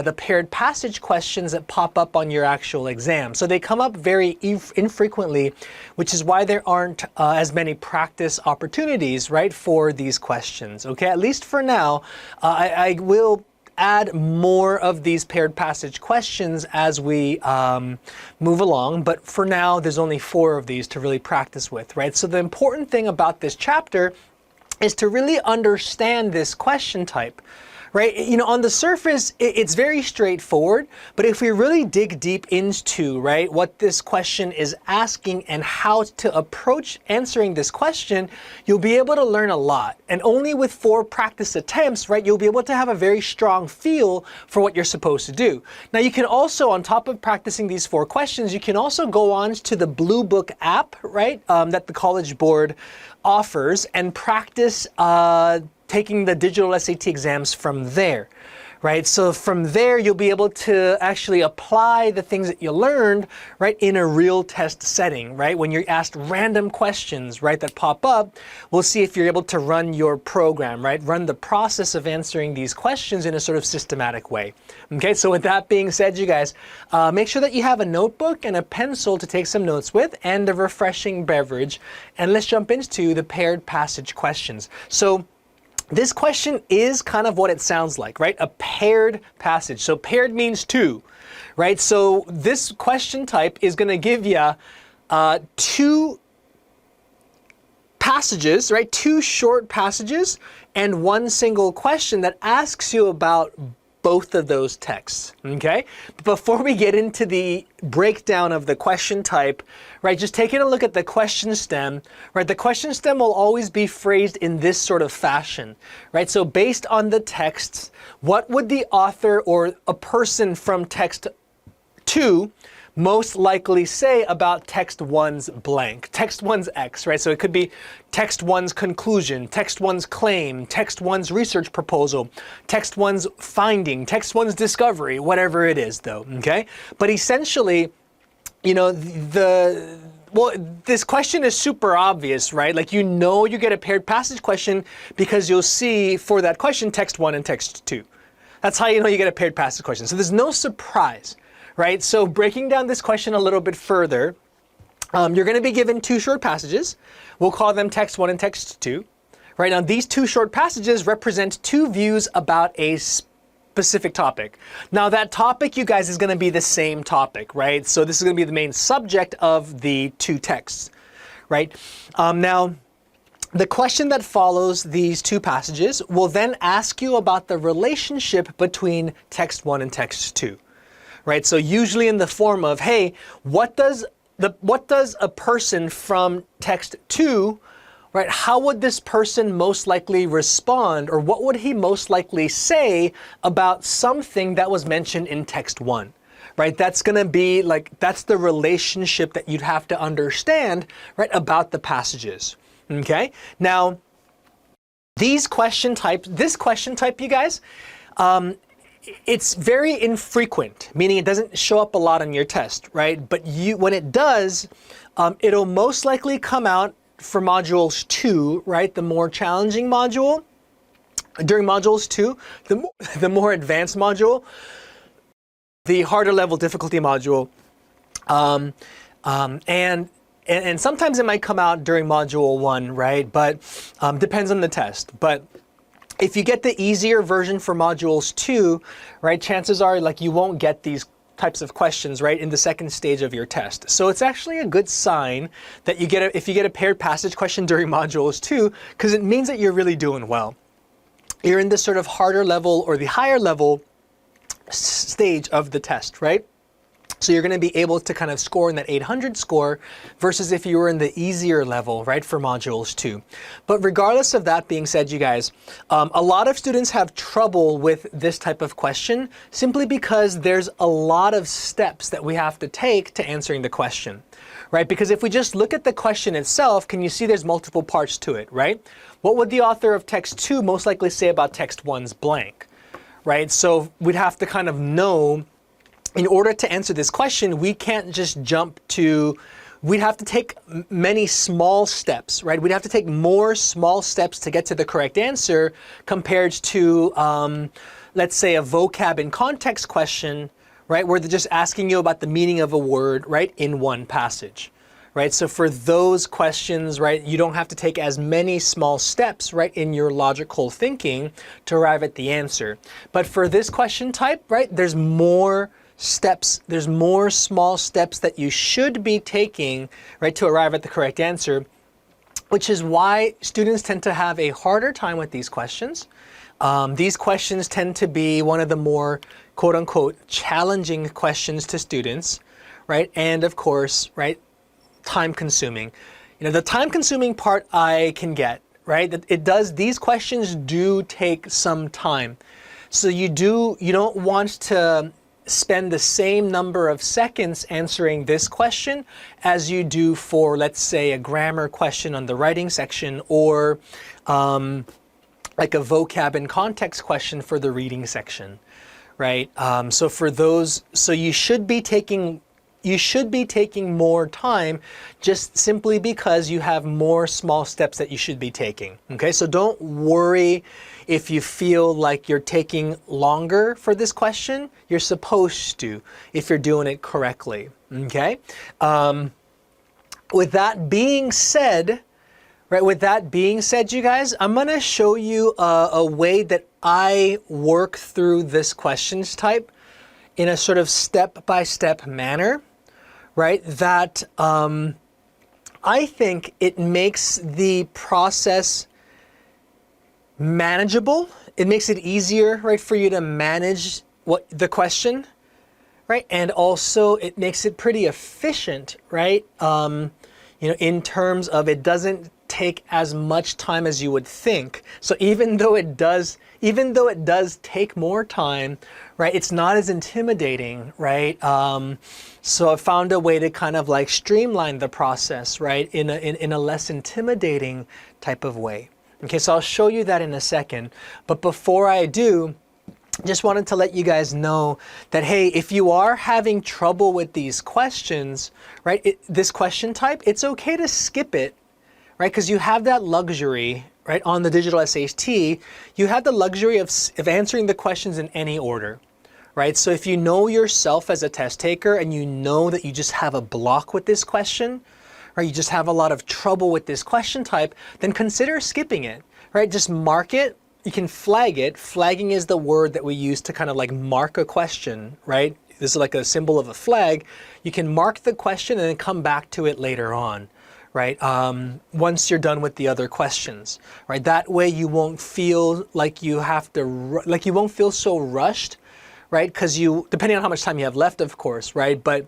the paired passage questions that pop up on your actual exam. So they come up very infrequently, which is why there aren't as many practice opportunities, right, for these questions. Okay, at least for now. I will add more of these paired passage questions as we move along, but for now there's only 4 of these to really practice with, right? So the important thing about this chapter is to really understand this question type, right? You know, on the surface, it's very straightforward, but if we really dig deep into, right, what this question is asking and how to approach answering this question, you'll be able to learn a lot. And only with 4 practice attempts, right, you'll be able to have a very strong feel for what you're supposed to do. Now, you can also, on top of practicing these 4 questions, you can also go on to the Blue Book app, right, that the College Board offers and practice taking the digital SAT exams from there, right? So from there, you'll be able to actually apply the things that you learned, right, in a real test setting, right? When you're asked random questions, right, that pop up, we'll see if you're able to run your program, right? Run the process of answering these questions in a sort of systematic way. Okay, so with that being said, you guys, make sure that you have a notebook and a pencil to take some notes with and a refreshing beverage. And let's jump into the paired passage questions. So this question is kind of what it sounds like, right? A paired passage. So paired means 2, right? So this question type is going to give you 2 passages, right? 2 short passages and 1 single question that asks you about both of those texts, okay? But before we get into the breakdown of the question type, right, just taking a look at the question stem, right, the question stem will always be phrased in this sort of fashion, right? So based on the texts, what would the author or a person from text 2 most likely say about text 1's blank, text 1's X, right? So it could be text 1's conclusion, text 1's claim, text 1's research proposal, text 1's finding, text 1's discovery, whatever it is though, okay? But essentially, you know, this question is super obvious, right? Like, you know, you get a paired passage question because you'll see for that question text 1 and text 2. That's how you know you get a paired passage question. So there's no surprise. Right, so breaking down this question a little bit further, you're going to be given 2 short passages. We'll call them text 1 and text 2. Right, now these 2 short passages represent 2 views about a specific topic. Now that topic, you guys, is going to be the same topic, right? So this is going to be the main subject of the 2 texts, right? Now, the question that follows these 2 passages will then ask you about the relationship between text 1 and text 2. Right, so usually in the form of, hey, what does a person from text 2, right, how would this person most likely respond, or what would he most likely say about something that was mentioned in text 1? Right, that's going to be like, that's the relationship that you'd have to understand, right, about the passages. Okay, now this question type, you guys, it's very infrequent, meaning it doesn't show up a lot on your test, right? But when it does, it'll most likely come out for modules 2, right? The more challenging module. During modules 2, the more advanced module, the harder level difficulty module, and sometimes it might come out during module 1, right? But depends on the test. But if you get the easier version for modules 2, right, chances are like you won't get these types of questions, right, in the second stage of your test. So it's actually a good sign that you get if you get a paired passage question during modules 2, because it means that you're really doing well. You're in this sort of harder level or the higher level stage of the test, right? So you're going to be able to kind of score in that 800 score versus if you were in the easier level, right, for modules 2. But regardless of that being said, you guys, a lot of students have trouble with this type of question simply because there's a lot of steps that we have to take to answering the question, right? Because if we just look at the question itself, can you see there's multiple parts to it, right? What would the author of text 2 most likely say about text 1's blank, right? So we'd have to kind of know, in order to answer this question, we can't just jump to, we'd have to take many small steps, right? We'd have to take more small steps to get to the correct answer compared to, let's say, a vocab and context question, right? Where they're just asking you about the meaning of a word, right, in one passage, right? So for those questions, right, you don't have to take as many small steps, right, in your logical thinking to arrive at the answer. But for this question type, right, there's more steps, there's more small steps that you should be taking, right, to arrive at the correct answer, which is why students tend to have a harder time with these questions. These questions tend to be one of the more quote unquote challenging questions to students, right? And of course, right, time consuming. You know, the time consuming part I can get, right? These questions do take some time. So you don't want to spend the same number of seconds answering this question as you do for, let's say, a grammar question on the writing section, or like a vocab and context question for the reading section, right? So for those, so you should be taking more time just simply because you have more small steps that you should be taking. Okay, so don't worry if you feel like you're taking longer for this question. You're supposed to, if you're doing it correctly. Okay. With that being said, right? With that being said, you guys, I'm gonna show you a way that I work through this questions type in a sort of step-by-step manner, right? That I think it makes the process manageable. It makes it easier, right, for you to manage the question, right? And also it makes it pretty efficient, right? You know, in terms of it doesn't take as much time as you would think. So even though it does take more time, right, it's not as intimidating, right? So I found a way to kind of like streamline the process, right, in a less intimidating type of way. Okay, so I'll show you that in a second. But before I do, just wanted to let you guys know that, hey, if you are having trouble with these questions, right, this question type, it's okay to skip it, right? Because you have that luxury, right, on the digital SAT, you have the luxury of answering the questions in any order, right? So if you know yourself as a test taker and you know that you just have a block with this question, or you just have a lot of trouble with this question type, then consider skipping it, right? Just mark it. You can flag it. Flagging is the word that we use to kind of like mark a question, right? This is like a symbol of a flag. You can mark the question and then come back to it later on, right? Once you're done with the other questions, right? That way you won't feel like you have to, like you won't feel so rushed, right? Because depending on how much time you have left, of course, right? But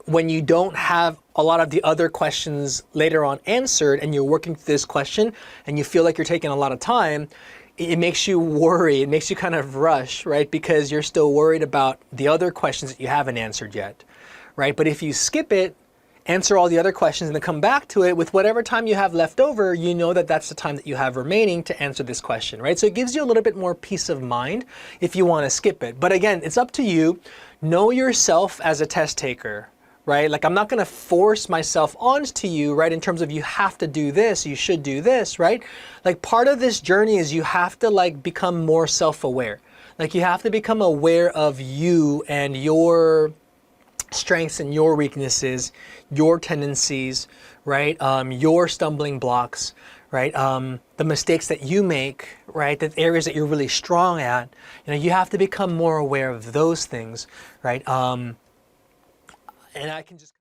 when you don't have a lot of the other questions later on answered and you're working through this question and you feel like you're taking a lot of time, it makes you worry, it makes you kind of rush, right? Because you're still worried about the other questions that you haven't answered yet, right? But if you skip it, answer all the other questions and then come back to it with whatever time you have left over, you know that that's the time that you have remaining to answer this question, right? So it gives you a little bit more peace of mind if you want to skip it. But again, it's up to you. Know yourself as a test taker, right? Like I'm not going to force myself onto you, right? In terms of you have to do this, you should do this, right? Like part of this journey is you have to like become more self-aware. Like you have to become aware of you and your strengths and your weaknesses, your tendencies, right? Your stumbling blocks, right? The mistakes that you make, right? The areas that you're really strong at, you know, you have to become more aware of those things, right? And I can just